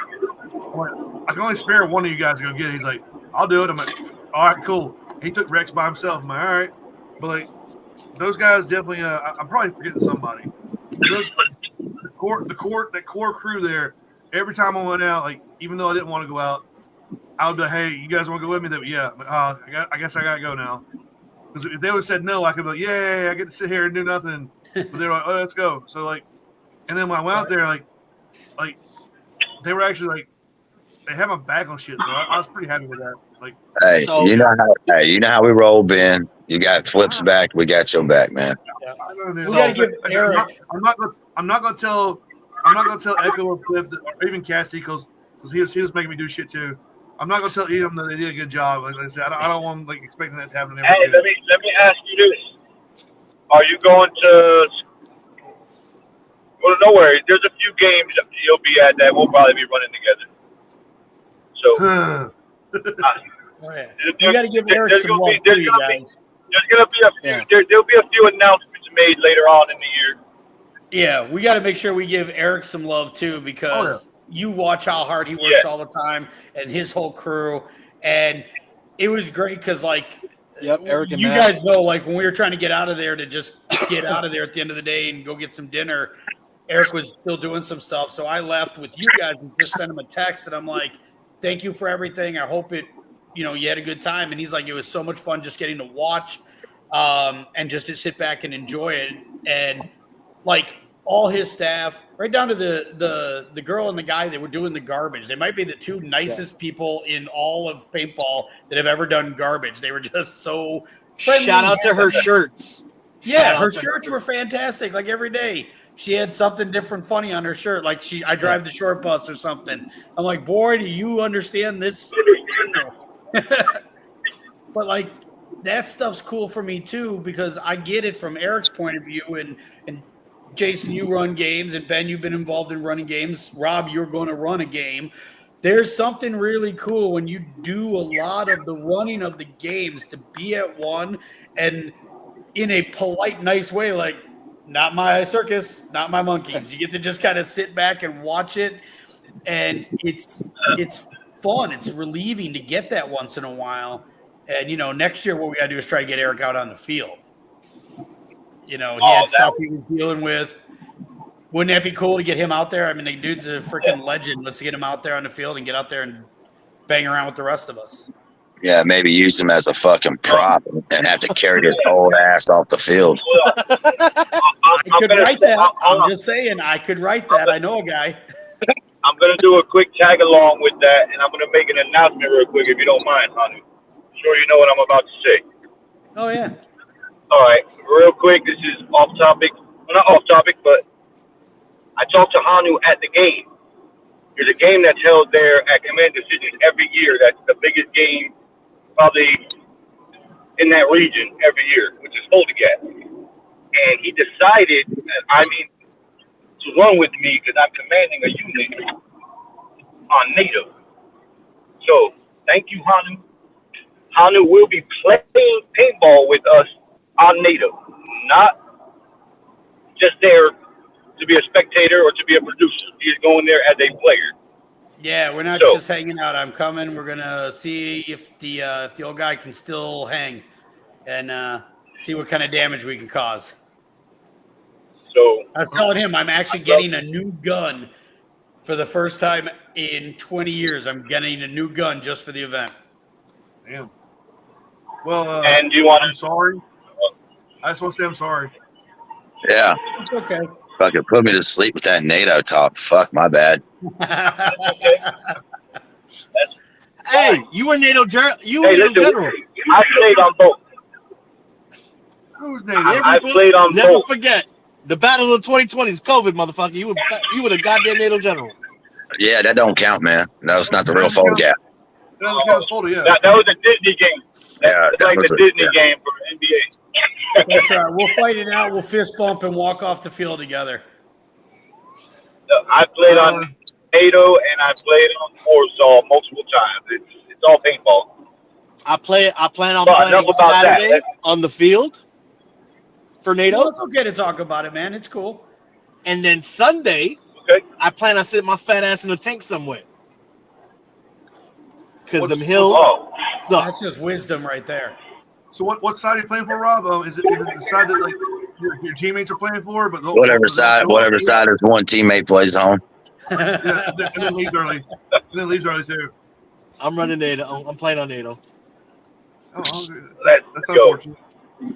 Speaker 1: I can only spare one of you guys to go get it. He's like, I'll do it. I'm like, all right, cool. He took Rex by himself. I'm like, all right, but like those guys definitely. I'm probably forgetting somebody. The core crew there. Every time I went out, like even though I didn't want to go out, I would be like, hey, you guys want to go with me? That yeah. I guess I gotta go now. Because if they would have said no, I could be like, yeah, I get to sit here and do nothing. But they were like, oh, let's go. So like, and then when I went out there, like they were actually like, they had my back on shit. So I was pretty happy with that. Like,
Speaker 2: hey, you know how we roll, Ben. You got Flip's back. We got your back, man.
Speaker 4: Yeah.
Speaker 1: We
Speaker 4: gotta give Eric.
Speaker 1: I'm not gonna tell Echo or Flip or even Cassie because he was making me do shit too. I'm not gonna tell them that they did a good job. Like I said, I don't want like expecting that to happen.
Speaker 3: Hey, let me ask you this: are you going to? Well, no worries. There's a few games that you'll be at that we'll probably be running together. So
Speaker 4: you got to give Eric some love too, you guys.
Speaker 3: There's gonna be a few. There'll be a few announcements made later on in the year.
Speaker 4: Yeah, we got to make sure we give Eric some love too because you watch how hard he works all the time and his whole crew, and it was great because like.
Speaker 7: Yep, Eric and
Speaker 4: you
Speaker 7: Matt.
Speaker 4: guys know, like when we were trying to get out of there to just get out of there at the end of the day and go get some dinner, Eric was still doing some stuff. So I left with you guys and just sent him a text, and I'm like, "Thank you for everything. I hope you had a good time." And he's like, "It was so much fun just getting to watch, and just to sit back and enjoy it." And like all his staff, right down to the girl and the guy that were doing the garbage. They might be the two nicest people in all of paintball that have ever done garbage. They were just so friendly.
Speaker 7: Shout out to her shirts.
Speaker 4: Yeah, her shirts were fantastic. Like every day, she had something different funny on her shirt. Like I drive the short bus or something. I'm like, boy, do you understand this? But like that stuff's cool for me too because I get it from Eric's point of view and Jason, you run games, and Ben, you've been involved in running games. Rob, you're going to run a game. there's something really cool when you do a lot of the running of the games to be at one and in a polite, nice way, like, not my circus, not my monkeys. You get to just kind of sit back and watch it, and it's fun. It's relieving to get that once in a while. And, next year what we got to do is try to get Eric out on the field. He had stuff he was dealing with. Wouldn't that be cool to get him out there? I mean, the dude's a freaking legend. Let's get him out there on the field and get out there and bang around with the rest of us.
Speaker 2: Yeah, maybe use him as a fucking prop and have to carry his old ass off the field.
Speaker 4: I could write that. I'm just saying, I could write that. I know a guy.
Speaker 3: I'm going to do a quick tag along with that, and I'm going to make an announcement real quick, if you don't mind, honey. Sure you know what I'm about to say.
Speaker 4: Oh, yeah.
Speaker 3: All right, real quick, this is off topic. Well, not off topic, but I talked to Hanu at the game. There's a game that's held there at Command Decisions every year. That's the biggest game probably in that region every year, which is Foldigat. And he decided, to run with me because I'm commanding a unit on NATO. So, thank you, Hanu. Hanu will be playing paintball with us on NATO, not just there to be a spectator or to be a producer. He is going there as a player.
Speaker 4: Yeah, we're not just hanging out. I'm coming. We're gonna see if the old guy can still hang, and see what kind of damage we can cause.
Speaker 3: So
Speaker 4: I was telling him I'm actually getting a new gun for the first time in 20 years. I'm getting a new gun just for the event.
Speaker 1: Damn. Well,
Speaker 3: and do you want?
Speaker 1: I'm sorry. I just want to say I'm sorry.
Speaker 2: Yeah.
Speaker 4: It's okay.
Speaker 2: Fucking put me to sleep with that NATO talk. Fuck, my bad.
Speaker 7: Hey, you were NATO general.
Speaker 3: I played on both.
Speaker 1: Who's NATO?
Speaker 3: I played on
Speaker 7: Never
Speaker 3: both.
Speaker 7: forget, the battle of 2020 is COVID, motherfucker. You were the goddamn NATO general.
Speaker 2: Yeah, that don't count, man. No, it's not the real Foldigat.
Speaker 1: That was Foldy, yeah.
Speaker 3: That was a Disney game.
Speaker 2: Yeah,
Speaker 3: It's like the Disney game for NBA.
Speaker 4: That's all right. We'll fight it out. We'll fist bump and walk off the field together.
Speaker 3: I played on NATO and I played on Warsaw multiple times. It's all paintball.
Speaker 7: I plan on playing Saturday on the field for NATO.
Speaker 4: Well, it's okay to talk about it, man. It's cool.
Speaker 7: And then Sunday, I plan on sitting my fat ass in a tank somewhere. Because them hills suck.
Speaker 4: That's just wisdom right there.
Speaker 1: So what side are you playing for, Rob? Is it the side that like your teammates are playing for? But
Speaker 2: whatever side is one teammate plays on.
Speaker 1: Yeah, and then leaves early. Too.
Speaker 7: I'm running NATO. I'm playing on NATO.
Speaker 1: Oh, that's unfortunate.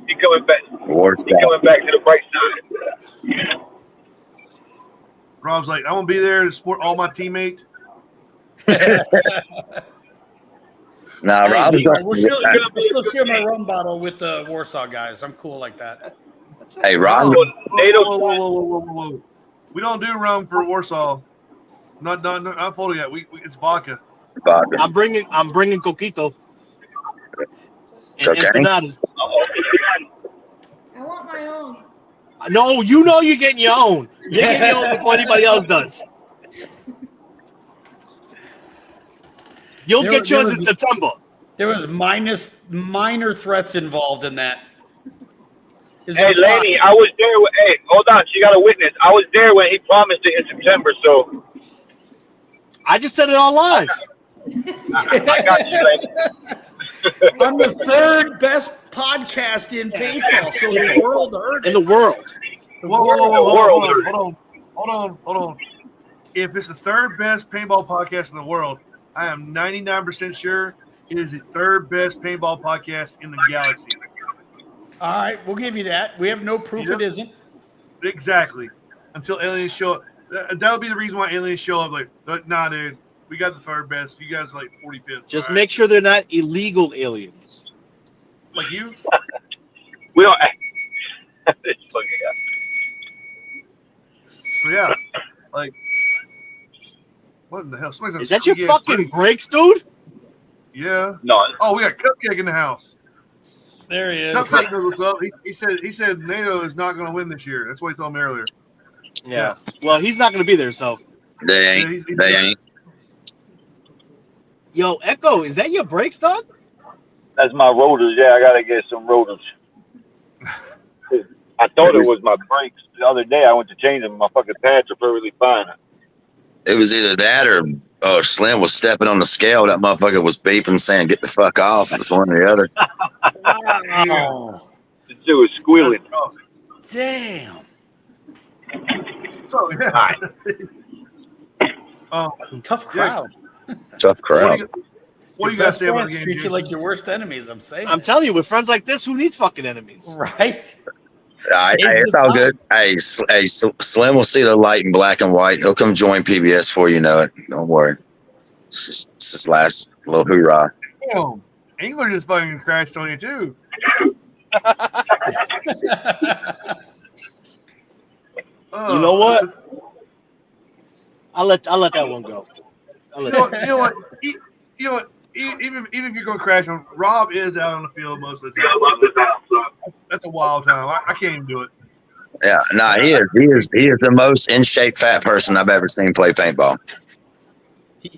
Speaker 3: He's coming back. He's coming back to the bright side.
Speaker 1: Rob's like, I want to be there to support all my teammates.
Speaker 2: Nah, Rob is
Speaker 4: we'll still share my rum bottle with the Warsaw guys. I'm cool like that.
Speaker 2: Hey, Rob.
Speaker 1: Whoa. We don't do rum for Warsaw. Not Foldy yet. It's vodka.
Speaker 7: I'm bringing coquito. And empanadas.
Speaker 8: I want my own.
Speaker 7: No, you know you're getting your own. You're getting your own before anybody else does. You'll get yours in September.
Speaker 4: There was minor threats involved in that.
Speaker 3: Hey, Laney, I was there. Hey, hold on. She got a witness. I was there when he promised it in September, so.
Speaker 7: I just said it all live.
Speaker 3: I got you, Laney.
Speaker 4: I'm the third best podcast in paintball, so the world heard it.
Speaker 7: In the world.
Speaker 1: Hold on. If it's the third best paintball podcast in the world, I am 99% sure it is the third best paintball podcast in the galaxy.
Speaker 4: All right, we'll give you that. We have no proof it isn't.
Speaker 1: Exactly. Until aliens show up. That'll be the reason why aliens show up. Like, nah, dude, we got the third best. You guys are like 45th.
Speaker 7: Just make sure they're not illegal aliens.
Speaker 1: Like you?
Speaker 3: We don't. This fucking guy.
Speaker 1: So yeah, like, what in the hell?
Speaker 7: Is that your fucking brakes, dude?
Speaker 1: Yeah.
Speaker 3: No.
Speaker 1: Oh, we got Cupcake in the house.
Speaker 4: There he is.
Speaker 1: Cupcake knows what's up. He said NATO is not going to win this year. That's what he told me earlier.
Speaker 7: Yeah. Well, he's not going to be there, so.
Speaker 2: They ain't.
Speaker 7: Yo, Echo, is that your brakes, dog?
Speaker 3: That's my rotors. Yeah, I gotta get some rotors. I thought it was my brakes the other day. I went to change them. My fucking pads are perfectly fine.
Speaker 2: It was either that or Slim was stepping on the scale. That motherfucker was beeping, saying, "Get the fuck off." It was one or the other.
Speaker 4: Wow.
Speaker 3: The shit was squealing.
Speaker 4: Damn.
Speaker 1: So yeah.
Speaker 4: Tough crowd.
Speaker 2: Tough crowd.
Speaker 1: What do you guys say about the game?
Speaker 4: Treat you like your worst enemies. I'm saying.
Speaker 7: I'm telling you, with friends like this, who needs fucking enemies?
Speaker 4: Right.
Speaker 2: Hey, it's all good. Hey, Slim will see the light in black and white. He'll come join PBS before you know it. Don't worry. It's his last little hoorah.
Speaker 1: Damn, England just fucking crashed on you too.
Speaker 7: You know what? I'll let that one go.
Speaker 1: You know what? Even if you're gonna crash on, Rob is out on the field most of the time. That's a wild time. I can't even do it.
Speaker 2: Yeah, he is the most in shape fat person I've ever seen play paintball.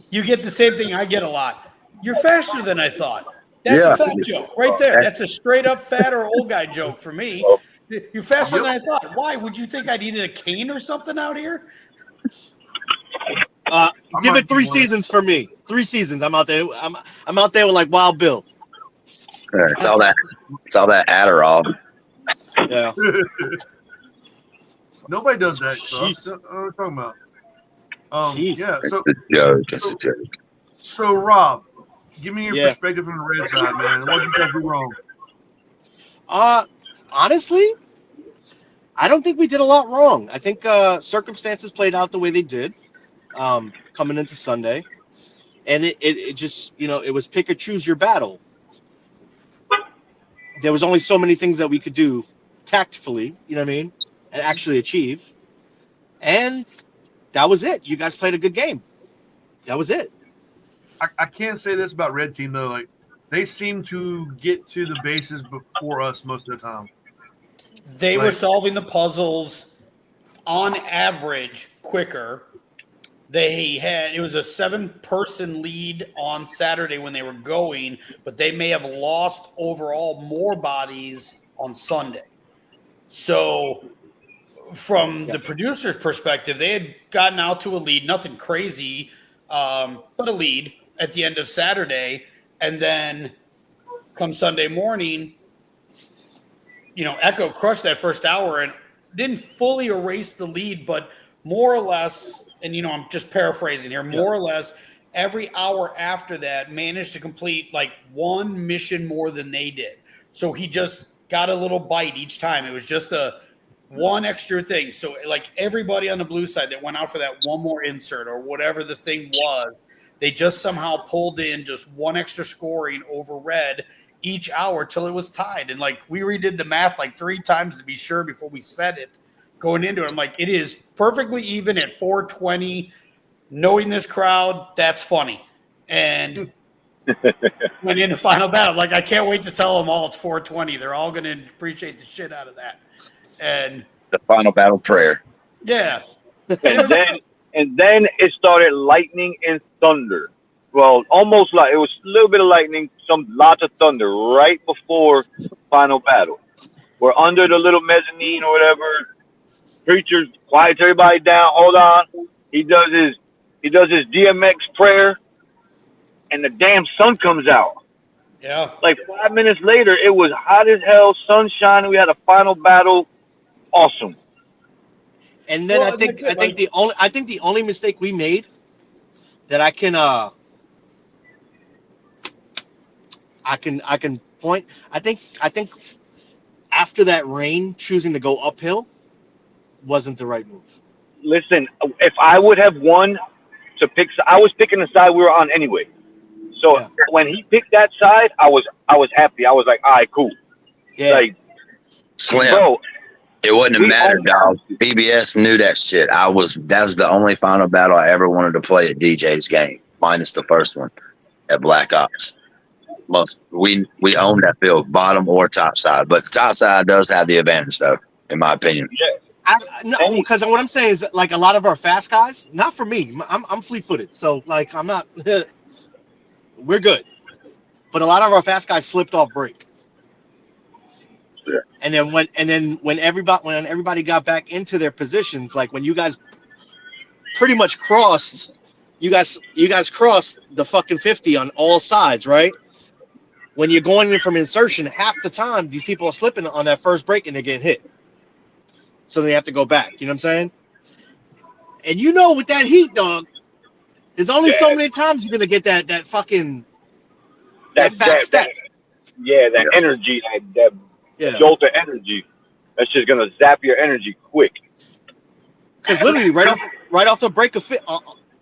Speaker 4: You get the same thing I get a lot. You're faster than I thought. That's a fat joke right there. That's a straight up fat or old guy joke for me. You're faster than I thought. Why? Would you think I needed a cane or something out here?
Speaker 7: Give it 3 seasons for me. 3 seasons. I'm out there. I'm out there with like Wild Bill.
Speaker 2: It's all that Adderall.
Speaker 7: Yeah.
Speaker 1: Nobody does that stuff. What are we talking about? Yeah. So
Speaker 2: That's a joke.
Speaker 1: So Rob, give me your perspective from the red side, man. What did you guys do wrong?
Speaker 7: Honestly, I don't think we did a lot wrong. I think circumstances played out the way they did. Coming into Sunday, and it just, it was pick or choose your battle. There was only so many things that we could do tactfully, you know what I mean, and actually achieve, and that was it. You guys played a good game. That was it.
Speaker 1: I can't say this about Red Team though. Like, they seem to get to the bases before us most of the time.
Speaker 4: They were solving the puzzles on average quicker. It was a 7-person lead on Saturday when they were going, but they may have lost overall more bodies on Sunday. So from the producer's perspective, they had gotten out to a lead, nothing crazy, but a lead at the end of Saturday. And then come Sunday morning, Echo crushed that first hour and didn't fully erase the lead, but more or less, and I'm just paraphrasing here, more or less every hour after that managed to complete like one mission more than they did. So he just got a little bite each time. It was just one extra thing. So like everybody on the blue side that went out for that one more insert or whatever the thing was, they just somehow pulled in just one extra scoring over red each hour till it was tied. And like we redid the math like 3 times to be sure before we said it. Going into it, I'm like, it is perfectly even at 420. Knowing this crowd, that's funny. And went into final battle. Like, I can't wait to tell them all it's 420. They're all going to appreciate the shit out of that. And
Speaker 2: the final battle prayer.
Speaker 4: Yeah.
Speaker 3: And then it started lightning and thunder. Well, almost like it was a little bit of lightning, lots of thunder right before final battle. We're under the little mezzanine or whatever. Preacher quiets everybody down. Hold on. He does his DMX prayer, and the damn sun comes out.
Speaker 4: Yeah.
Speaker 3: Like 5 minutes later, it was hot as hell, sunshine. We had a final battle. Awesome.
Speaker 7: And then I think the only mistake we made that I can point. I think after that rain, choosing to go uphill wasn't the right move.
Speaker 3: Listen, if I would have won to pick, I was picking the side we were on anyway. So when he picked that side, I was happy. I was like, all right, cool.
Speaker 7: Yeah.
Speaker 3: Like,
Speaker 2: Slim.
Speaker 3: bro,
Speaker 2: it wouldn't have mattered, dog. BBS knew that shit. That was the only final battle I ever wanted to play at DJ's game, minus the first one at Black Ops. We owned that field, bottom or top side, but the top side does have the advantage, though, in my opinion.
Speaker 3: Yeah.
Speaker 7: No, because what I'm saying is, like, a lot of our fast guys, not for me. I'm fleet-footed, so like I'm not. we're good. But a lot of our fast guys slipped off break.
Speaker 2: Yeah.
Speaker 7: And then when everybody got back into their positions, like when you guys pretty much crossed, you guys crossed the fucking 50 on all sides, right? When you're going in from insertion, half the time these people are slipping on that first break and they're getting hit. So they have to go back. You know what I'm saying? And you know, with that heat, dog, there's only so many times you're gonna get that fucking that fast step.
Speaker 3: That energy, that jolt of energy. That's just gonna zap your energy quick.
Speaker 7: Because literally, right off the break of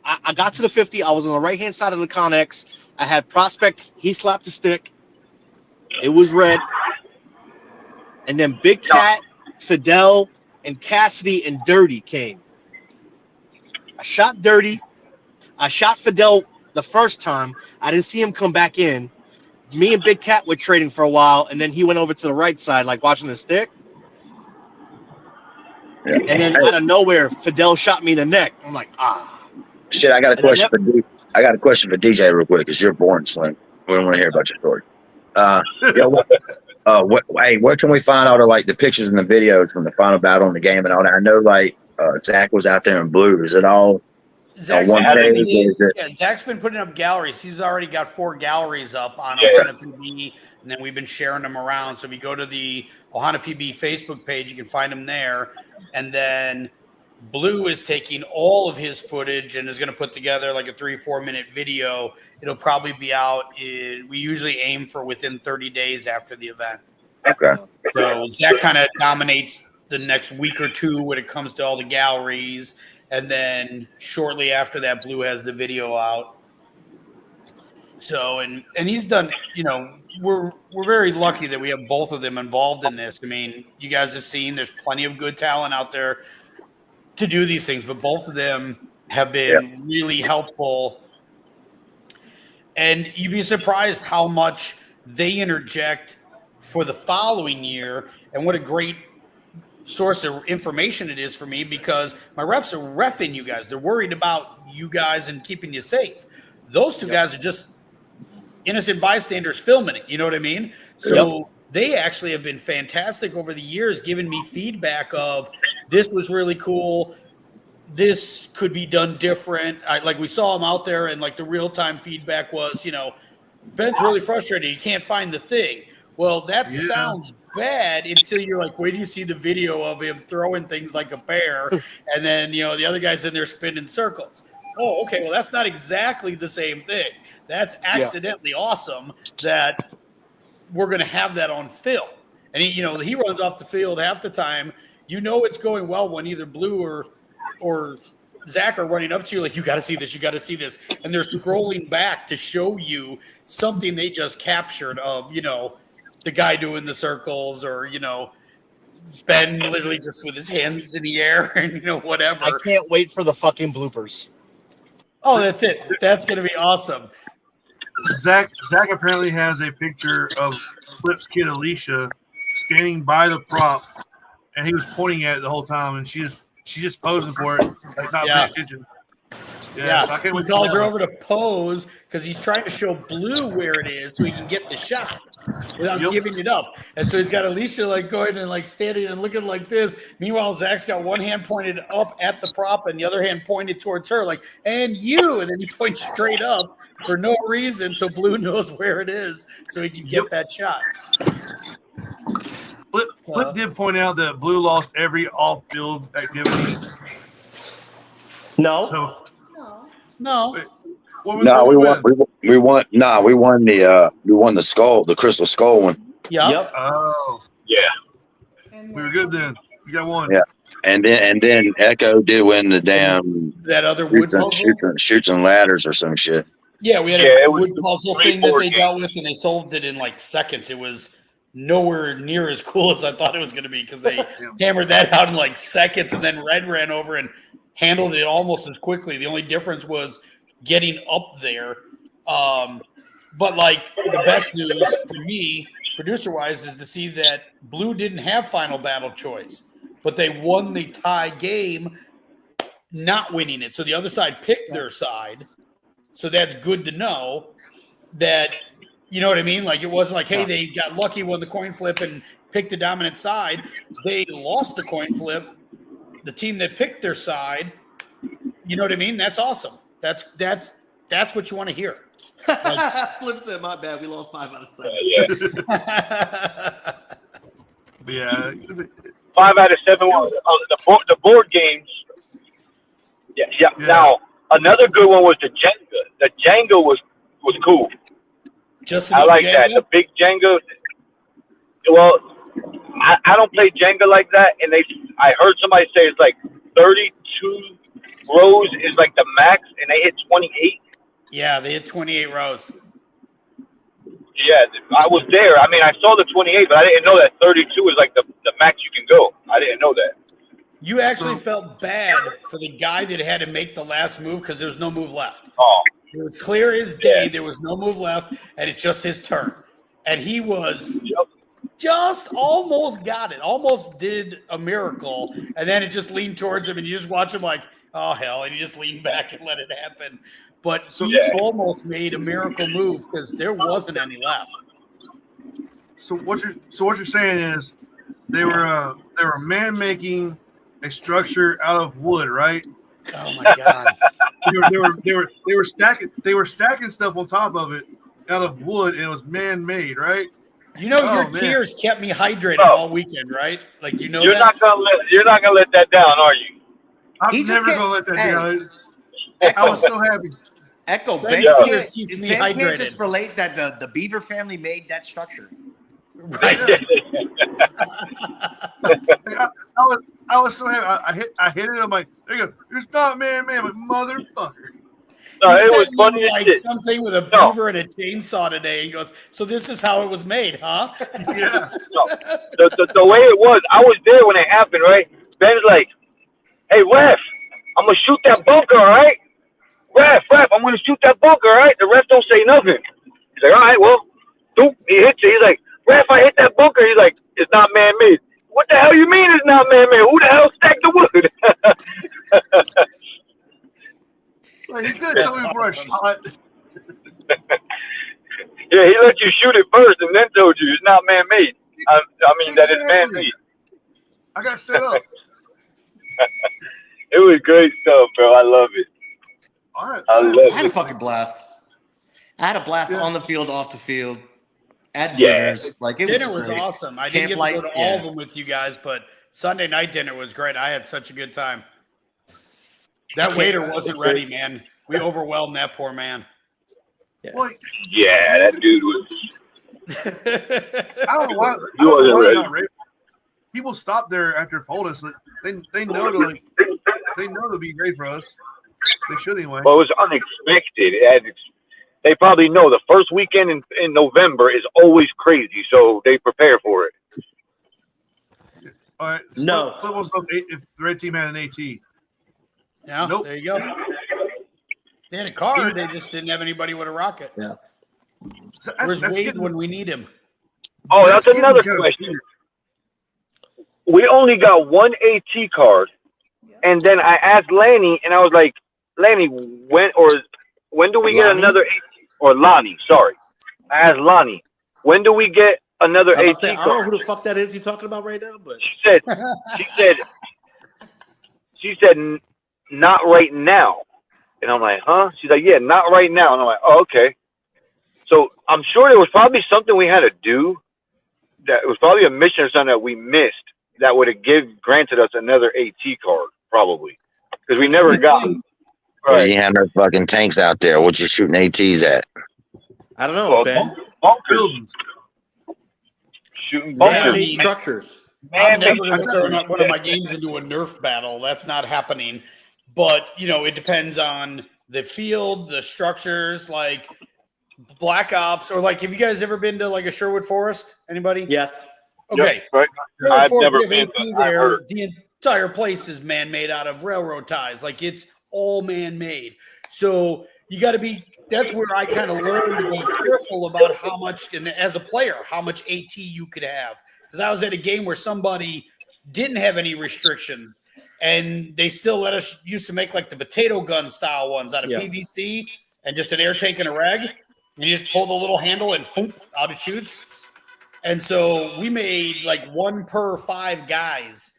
Speaker 7: I got to the 50. I was on the right hand side of the Connex. I had Prospect. He slapped the stick. It was red. And then Big Cat, Fidel, and Cassidy and Dirty came. I shot Dirty. I shot Fidel the first time. I didn't see him come back in. Me and Big Cat were trading for a while, and then he went over to the right side, like watching the stick. Yeah. And then out of nowhere, Fidel shot me in the neck. I'm like,
Speaker 2: Shit, I got a question for DJ real quick, because you're born slim. We don't want to hear about your story. Where can we find all the pictures and the videos from the final battle in the game and all that? I know Zach was out there in blue. Is it all on one page?
Speaker 4: Zach's been putting up galleries. He's already got 4 galleries up on Ohana PB, and then we've been sharing them around. So if you go to the Ohana PB Facebook page, you can find them there. And then Blue is taking all of his footage and is going to put together like a 3-4 minute video. It'll probably be out we usually aim for within 30 days after the event.
Speaker 2: Okay.
Speaker 4: So Zach kind of dominates the next week or two when it comes to all the galleries. And then shortly after that, Blue has the video out. So, and he's done, we're very lucky that we have both of them involved in this. I mean, you guys have seen there's plenty of good talent out there to do these things, but both of them have been really helpful. And you'd be surprised how much they interject for the following year, and what a great source of information it is for me, because my refs are reffing you guys. They're worried about you guys and keeping you safe. Those two guys are just innocent bystanders filming it. You know what I mean? So they actually have been fantastic over the years, giving me feedback of this was really cool. This could be done different. We saw them out there, and the real-time feedback was, Ben's really frustrated. He can't find the thing. Well, that sounds bad until you're like, wait till you see the video of him throwing things like a bear, and then, the other guy's in there spinning circles. Oh, okay, well, that's not exactly the same thing. That's accidentally awesome that we're going to have that on film. And he runs off the field half the time. It's going well when either Blue or Zach are running up to you like, you got to see this, you got to see this. And they're scrolling back to show you something they just captured of, the guy doing the circles, or, Ben literally just with his hands in the air and, whatever.
Speaker 7: I can't wait for the fucking bloopers.
Speaker 4: Oh, that's it. That's going to be awesome.
Speaker 1: Zach apparently has a picture of Flip's kid Alicia standing by the prop, and he was pointing at it the whole time, and she's just posing for it. That's not paying attention.
Speaker 4: So he calls her over to pose because he's trying to show Blue where it is so he can get the shot without giving it up. And so he's got Alicia going and standing and looking like this. Meanwhile, Zach's got one hand pointed up at the prop and the other hand pointed towards her, and you. And then he points straight up for no reason, so Blue knows where it is so he can get that shot.
Speaker 1: Flip did point out that Blue lost every off-field activity.
Speaker 5: No.
Speaker 4: No.
Speaker 2: We won the skull, the crystal skull one.
Speaker 5: Yep.
Speaker 1: Oh.
Speaker 3: Yeah.
Speaker 1: We were good then. We got one.
Speaker 2: Yeah. And then Echo did win the damn
Speaker 4: that other wood puzzle?
Speaker 2: Shoots and ladders or some shit.
Speaker 4: Yeah, we had a wood puzzle thing that they dealt with, and they solved it in seconds. It was nowhere near as cool as I thought it was going to be, because they hammered that out in seconds, and then Red ran over and handled it almost as quickly. The only difference was getting up there. But the best news for me, producer-wise, is to see that Blue didn't have final battle choice, but they won the tie game, not winning it. So the other side picked their side. So that's good to know. that, you know what I mean? Like, it wasn't like, hey, they got lucky, won the coin flip, and picked the dominant side. They lost the coin flip. The team that picked their side, you know what I mean? That's awesome. That's what you want to hear. Like,
Speaker 5: Flip said, my bad. We lost 5 out of 7.
Speaker 1: Yeah.
Speaker 3: 5 out of 7. The board games. Yeah. Now, another good one was the Jenga. The Jenga was cool. I like
Speaker 4: Jenga?
Speaker 3: that. The big Jenga. Well, I don't play Jenga like that, and I heard somebody say it's like 32 rows is like the max, and they hit 28.
Speaker 4: Yeah, they hit 28 rows.
Speaker 3: Yeah, I was there. I mean, I saw the 28, but I didn't know that 32 is like the max you can go. I didn't know that.
Speaker 4: You actually felt bad for the guy that had to make the last move because there was no move left.
Speaker 3: Oh.
Speaker 4: It was clear as day. There was no move left, and it's just his turn. And he was just almost got it, almost did a miracle, and then it just leaned towards him, and you just watch him like, oh, hell, and he just leaned back and let it happen. But he almost made a miracle move because there wasn't any left.
Speaker 1: So what you're saying is they were man-making a structure out of wood, right?
Speaker 4: Oh my God!
Speaker 1: they were stacking stuff on top of it out of wood, and it was man-made, right?
Speaker 4: You know, your tears kept me hydrated all weekend, right? Like, you know,
Speaker 3: you're not gonna let that down, are you?
Speaker 1: I'm never gonna let that down. I was so happy.
Speaker 5: Echo, Ben
Speaker 4: tears keeps me hydrated.
Speaker 5: Can't just relate that the Beaver family made that structure.
Speaker 4: Right.
Speaker 1: I was so happy. I hit it. I'm like, there you go. It's not man-made. I'm like, motherfucker.
Speaker 3: No, it was funny
Speaker 4: like something with a beaver and a chainsaw today. And goes, so this is how it was made, huh?
Speaker 1: Yeah.
Speaker 3: No, the way it was, I was there when it happened, right? Ben's like, hey, ref, I'm going to shoot that bunker, all right? Ref, I'm going to shoot that bunker, all right? The ref don't say nothing. He's like, all right, well, doop. He hits it. He's like, ref, I hit that bunker. He's like, it's not man-made. What the hell you mean it's not man-made? Who the hell stacked the wood?
Speaker 1: Like, he could tell me before I shot.
Speaker 3: Yeah, he let you shoot it first and then told you it's not man-made. I mean, that it's man-made.
Speaker 1: I got set up.
Speaker 3: It was great stuff, bro. I love it.
Speaker 5: I had a fucking blast. I had a blast on the field, off the field, at dinners. Like,
Speaker 4: dinner was awesome. I didn't get to go to all of them with you guys, but Sunday night dinner was great. I had such a good time. That waiter wasn't ready, man. We overwhelmed that poor man.
Speaker 3: Yeah, that dude was.
Speaker 1: I don't know why. I don't know why they're not ready. People stop there after fold us. They know to be great for us. They should anyway.
Speaker 3: Well, it was unexpected. They probably know the first weekend in November is always crazy, so they prepare for it.
Speaker 1: All right.
Speaker 5: No.
Speaker 1: Flip was up if the red team had an AT.
Speaker 4: Yeah, nope. There you go. They had a card. They just didn't have anybody with a rocket.
Speaker 5: Yeah.
Speaker 4: Where's Wade when we need him?
Speaker 3: Oh, that's another question. We only got one AT card, and then I asked Lanny, and I was like, Lanny, when do we get another AT? Or Lonnie, sorry. I asked Lonnie, when do we get another AT card?
Speaker 5: I don't know who the fuck that is you're talking about right now, but
Speaker 3: she said, not right now. And I'm like, huh? She's like, yeah, not right now. And I'm like, oh, okay. So I'm sure there was probably something we had to do. That it was probably a mission or something that we missed that would have granted us another AT card, probably. Because we never got it.
Speaker 2: Right. You have no fucking tanks out there. What you shooting ATs at?
Speaker 5: I don't know, Ben.
Speaker 3: Bunkers. Shooting bunkers.
Speaker 5: Structures.
Speaker 4: I'm never going to turn up one of my games into a Nerf battle. That's not happening. But, you know, it depends on the field, the structures, like Black Ops, or like, have you guys ever been to like a Sherwood Forest? Anybody?
Speaker 5: Yes.
Speaker 4: Okay.
Speaker 3: Yep, right. I've never been
Speaker 4: there. The entire place is man-made out of railroad ties. Like, it's all man-made. So you got to be, that's where I kind of learned to be careful about how much, and as a player, how much AT you could have. Because I was at a game where somebody didn't have any restrictions, and they still let us used to make like the potato gun style ones out of PVC and just an air tank and a rag. And you just pull the little handle and boom, out it shoots. And so we made like 1 per 5 guys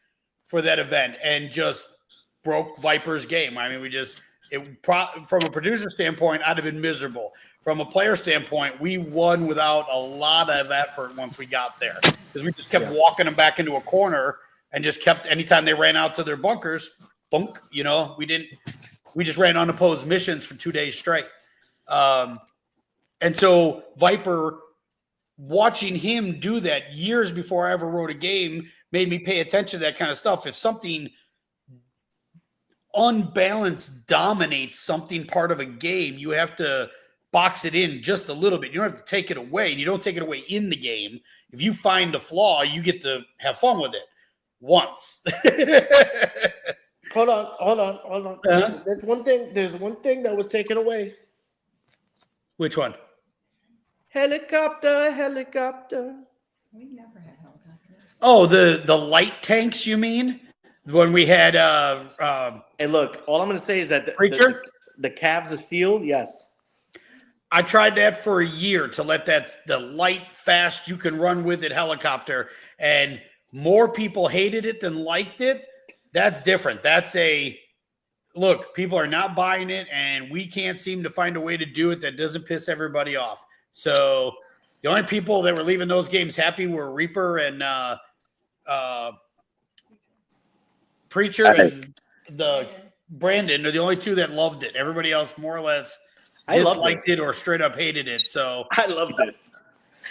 Speaker 4: for that event and just broke Viper's game. I mean, from a producer standpoint, I'd have been miserable. From a player standpoint, we won without a lot of effort once we got there because we just kept walking them back into a corner and just kept, anytime they ran out to their bunkers, bunk, you know, we just ran unopposed missions for 2 days straight. And so Viper, watching him do that years before I ever wrote a game, made me pay attention to that kind of stuff. If something unbalanced dominates something part of a game, you have to box it in just a little bit. You don't have to take it away. And you don't take it away in the game. If you find a flaw, you get to have fun with it once.
Speaker 5: Hold on. There's one thing that was taken away.
Speaker 4: Which one?
Speaker 5: Helicopter.
Speaker 8: We never had helicopters.
Speaker 4: Oh, the light tanks, you mean? When we had
Speaker 5: Hey, look, all I'm going to say is that
Speaker 4: Preacher?
Speaker 5: The calves of steel, yes.
Speaker 4: I tried that for a year to let the light, fast, you can run with it helicopter, and more people hated it than liked it. That's different. Look, people are not buying it, and we can't seem to find a way to do it that doesn't piss everybody off. So the only people that were leaving those games happy were Reaper and Preacher and the Brandon are the only two that loved it. Everybody else more or less disliked it or straight up hated it. So
Speaker 5: I loved it.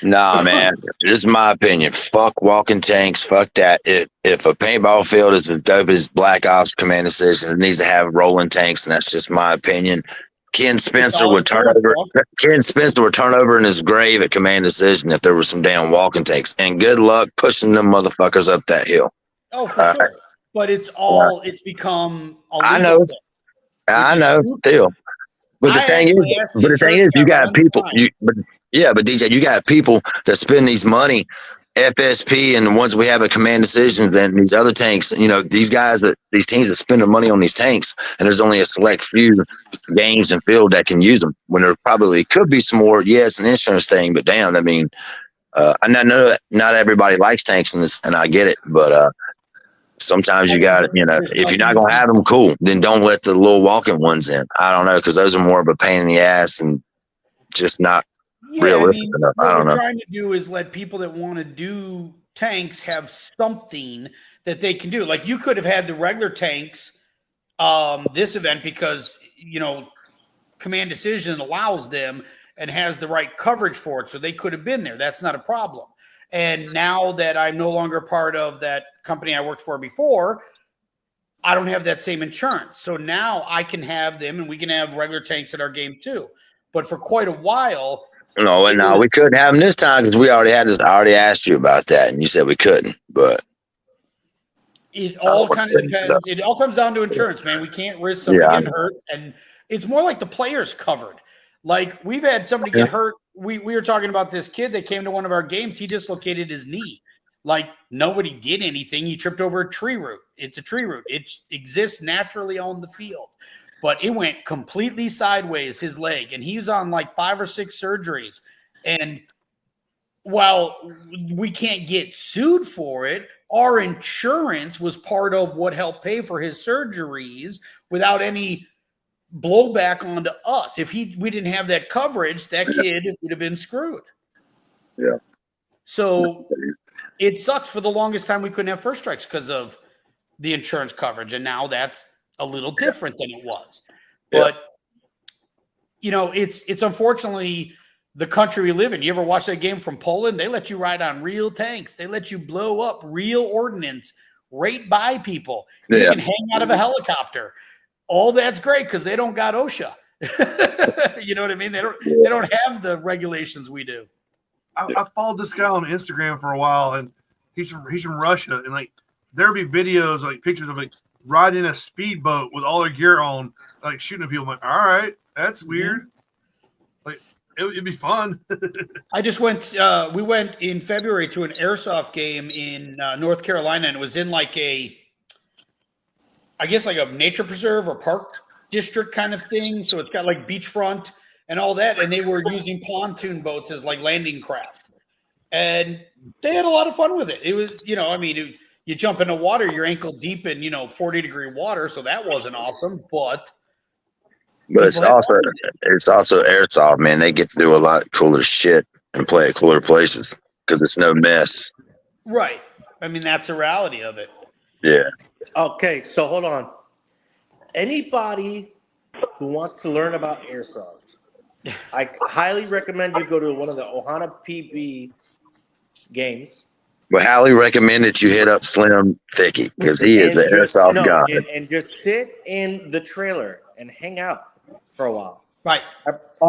Speaker 2: Nah, man, this is my opinion. Fuck walking tanks. Fuck that. If a paintball field is as dope as Black Ops Command Decision, it needs to have rolling tanks, and that's just my opinion. Ken Spencer would turn over in his grave at Command Decision if there was some damn walking tanks. And good luck pushing them motherfuckers up that hill.
Speaker 4: Oh, for sure. But it's become a
Speaker 2: I know. Still. But the thing is, you got people. But DJ, you got people that spend these money, FSP, and the ones we have at Command Decisions and these other tanks. You know, these teams that spend their money on these tanks, and there's only a select few games and field that can use them. When there probably could be some more. Yeah, it's an insurance thing, but damn, I mean, I know that not everybody likes tanks in this, and I get it, but sometimes you got, if you're not gonna have them, cool. Then don't let the little walking ones in. I don't know, because those are more of a pain in the ass and just not realistic enough. I don't know.
Speaker 4: What we're trying to do is let people that want to do tanks have something that they can do. Like you could have had the regular tanks this event because Command Decision allows them and has the right coverage for it, so they could have been there. That's not a problem. And now that I'm no longer part of that company I worked for before, I don't have that same insurance. So now I can have them, and we can have regular tanks at our game too. But for quite a while,
Speaker 2: we couldn't have them this time because we already had this. I already asked you about that, and you said we couldn't. But
Speaker 4: it all kind of depends. It all comes down to insurance, man. We can't risk somebody getting hurt, and it's more like the players covered. Like we've had somebody get hurt. We were talking about this kid that came to one of our games. He dislocated his knee. Like nobody did anything. He tripped over a tree root. It's a tree root. It exists naturally on the field, but it went completely sideways, his leg. And he was on like 5 or 6 surgeries. And while we can't get sued for it, our insurance was part of what helped pay for his surgeries without any blowback onto us. If we didn't have that coverage, that kid would have been screwed.
Speaker 2: Yeah.
Speaker 4: So it sucks. For the longest time, we couldn't have first strikes because of the insurance coverage. And now that's a little different than it was. But, it's unfortunately the country we live in. You ever watch that game from Poland? They let you ride on real tanks. They let you blow up real ordnance right by people. You can hang out of a helicopter. All that's great because they don't got OSHA. You know what I mean? They don't have the regulations we do.
Speaker 1: I followed this guy on Instagram for a while, and he's from Russia, and like there'd be videos, like pictures of like riding a speedboat with all their gear on, like shooting at people. I'm like, all right, that's weird. Like it'd be fun.
Speaker 4: I just went. We went in February to an airsoft game in North Carolina, and it was in like a nature preserve or park district kind of thing. So it's got like beachfront, and all that, and they were using pontoon boats as like landing craft, and they had a lot of fun with it. It was, you jump into water, you're ankle deep in 40-degree water, so that wasn't awesome, but
Speaker 2: it's also airsoft, man. They get to do a lot cooler shit and play at cooler places because it's no mess.
Speaker 4: Right. I mean, that's the reality of it.
Speaker 2: Yeah.
Speaker 5: Okay, so hold on. Anybody who wants to learn about airsoft, I highly recommend you go to one of the Ohana PB games.
Speaker 2: But highly recommend that you hit up Slim Thicky because he is the airsoft god.
Speaker 5: And just sit in the trailer and hang out for a while.
Speaker 4: Right.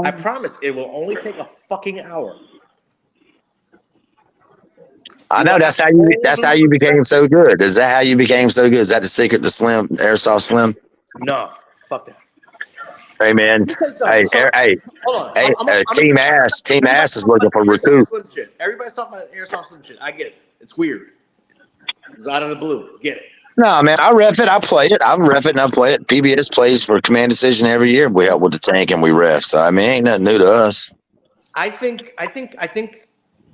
Speaker 5: I promise it will only take a fucking hour.
Speaker 2: I know that's how you became so good. Is that how you became so good? Is that the secret to Slim Airsoft Slim?
Speaker 5: No, fuck that.
Speaker 2: Hey man,
Speaker 5: Hold on.
Speaker 2: Team Ass is looking for recruit.
Speaker 5: Everybody's talking about airsoft slim shit. I get it. It's weird. It's out of the blue. Get it.
Speaker 2: No man, I ref it. I play it. I ref it and I play it. PBS plays for Command Decision every year. We help with the tank and we ref. So I mean, ain't nothing new to us.
Speaker 5: I think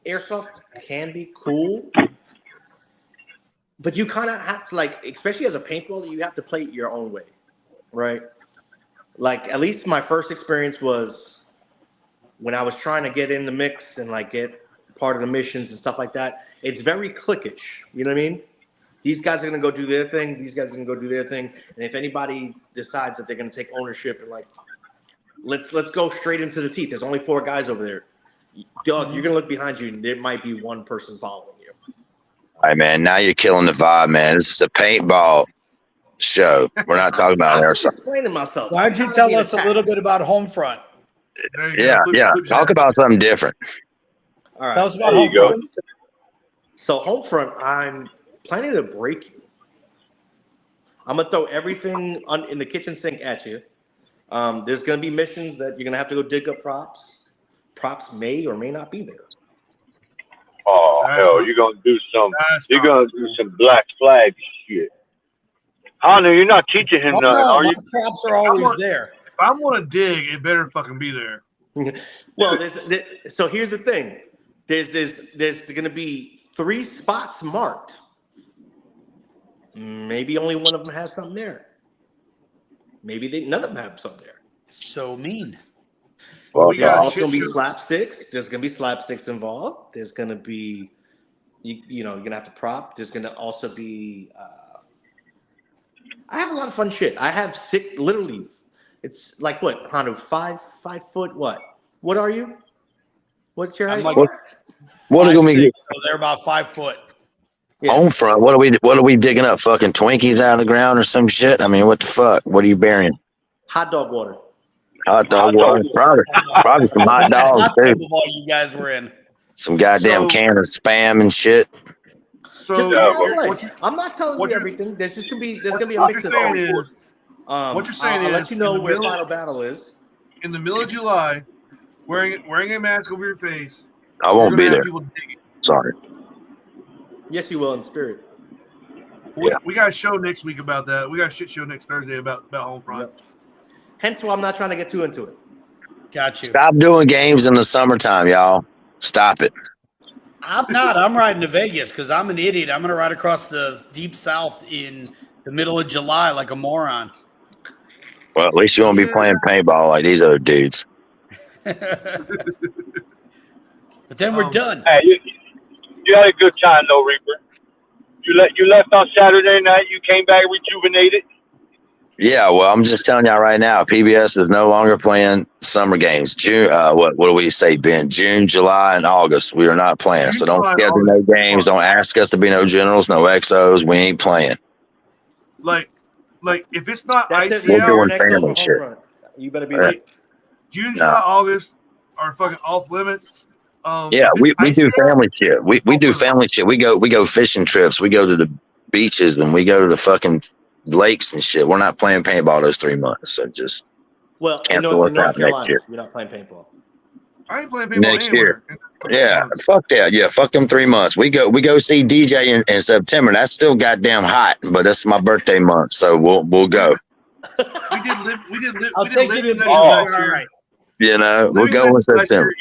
Speaker 5: airsoft can be cool, but you kind of have to, like, especially as a paintballer, you have to play it your own way, right? Like, at least my first experience was when I was trying to get in the mix and like get part of the missions and stuff like that. It's very cliquish. You know what I mean? These guys are gonna go do their thing. These guys are gonna go do their thing. And if anybody decides that they're gonna take ownership and like, let's go straight into the teeth. There's only 4 guys over there. Doug, you're gonna look behind you, and there might be one person following you.
Speaker 2: All right, man. Now you're killing the vibe, man. This is a paintball show. We're not talking about airsoft.
Speaker 5: Explaining myself.
Speaker 4: Why don't you tell us a little bit about Homefront?
Speaker 2: Yeah. Talk about something different.
Speaker 5: All right.
Speaker 4: Tell us about Homefront.
Speaker 5: So Homefront, I'm planning to break you. I'm gonna throw everything in the kitchen sink at you. There's gonna be missions that you're gonna have to go dig up props. Props may or may not be there.
Speaker 3: Oh hell, you're gonna do some Black Flag shit. Honor, you're not teaching him nothing, are you?
Speaker 4: Props are always there.
Speaker 1: If I'm gonna dig, it better fucking be there.
Speaker 5: Well, so here's the thing. There's gonna be 3 spots marked. Maybe only one of them has something there. Maybe none of them have something there.
Speaker 4: So mean.
Speaker 5: Well, there's also gonna be slapsticks. There's gonna be slapsticks involved. There's gonna be, you're gonna have to prop. There's gonna also be. I have a lot of fun shit. I have 6, literally. It's like what, Hanu? 5 foot. What are you? What's your height?
Speaker 4: Like
Speaker 2: what are we get?
Speaker 4: So they're about 5 foot.
Speaker 5: Yeah.
Speaker 2: Homefront. What are we digging up? Fucking Twinkies out of the ground or some shit? I mean, what the fuck? What are you burying?
Speaker 5: Hot dog water.
Speaker 2: Hot dog water. Probably some hot dogs too.
Speaker 4: All you guys were in.
Speaker 2: Some goddamn can of Spam and shit.
Speaker 1: So
Speaker 5: I'm not telling you everything. There's gonna be a mix of things.
Speaker 1: What you're saying
Speaker 5: I'll
Speaker 1: is,
Speaker 5: let you know where Final Battle is.
Speaker 1: In the middle of July, wearing a mask over your face.
Speaker 2: I won't be there. Sorry.
Speaker 5: Yes, you will in spirit.
Speaker 1: We got a show next week about that. We got a shit show next Thursday about Homefront.
Speaker 5: Yep. Hence why I'm not trying to get too into it.
Speaker 4: Got you.
Speaker 2: Stop doing games in the summertime, y'all. Stop it.
Speaker 4: I'm not. I'm riding to Vegas because I'm an idiot. I'm going to ride across the deep south in the middle of July like a moron.
Speaker 2: Well, at least you won't be playing paintball like these other dudes.
Speaker 4: But then we're done.
Speaker 3: Hey, you had a good time though, Reaper. You left on Saturday night. You came back rejuvenated.
Speaker 2: Yeah, well, I'm just telling y'all right now, PBS is no longer playing summer games. June, what do we say, Ben? June, July, and August. We are not playing. So don't schedule no games. Don't ask us to be no generals, no XOs. We ain't playing.
Speaker 1: Like if it's not
Speaker 5: That's
Speaker 1: ICL,
Speaker 2: we're doing family shit.
Speaker 5: You better be ready.
Speaker 1: June, July, August are fucking off limits.
Speaker 2: Yeah, we do family shit. We do family shit. We go fishing trips. We go to the beaches and we go to the fucking lakes and shit. We're not playing paintball those 3 months. So just cancel what's happening next year.
Speaker 5: We're not playing paintball.
Speaker 1: I ain't playing paintball
Speaker 2: next
Speaker 1: anywhere.
Speaker 2: year. Yeah, fuck that. Yeah, fuck them 3 months. We go see DJ in September. That's still goddamn hot, but that's my birthday month, so we'll go.
Speaker 1: We did live.
Speaker 4: I'll take you to
Speaker 1: that
Speaker 4: all
Speaker 1: last year.
Speaker 4: right.
Speaker 2: You know, we'll go in September.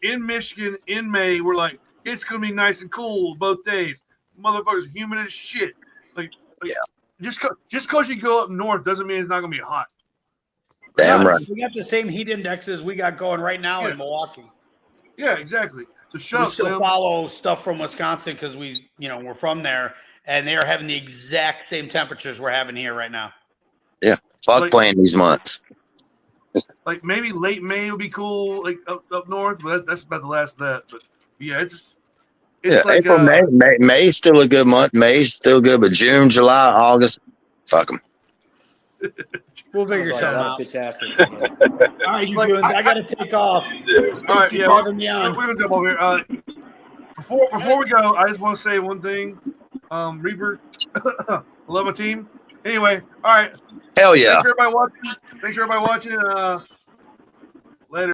Speaker 1: In Michigan, in May, we're like, it's gonna be nice and cool both days. Motherfuckers, humid as shit. Like
Speaker 2: yeah.
Speaker 1: Just because you go up north doesn't mean it's not gonna be hot.
Speaker 2: Damn right.
Speaker 4: We got the same heat indexes we got going right now in Milwaukee.
Speaker 1: Yeah, exactly. So
Speaker 4: we still follow stuff from Wisconsin because we're from there, and they are having the exact same temperatures we're having here right now.
Speaker 2: Yeah, fuck playing these months.
Speaker 1: Like maybe late May will be cool, like up north, but that's about the last of that. But yeah, it's like
Speaker 2: April, May's still a good month. May's still good, but June, July, August, fuck them.
Speaker 4: We'll figure something out. All right, you goons, I got to take off.
Speaker 1: All right, yeah, we're gonna jump over here. Before we go, I just want to say one thing. Reaper, I love my team. Anyway, all right.
Speaker 2: Hell yeah.
Speaker 1: Thanks for everybody watching.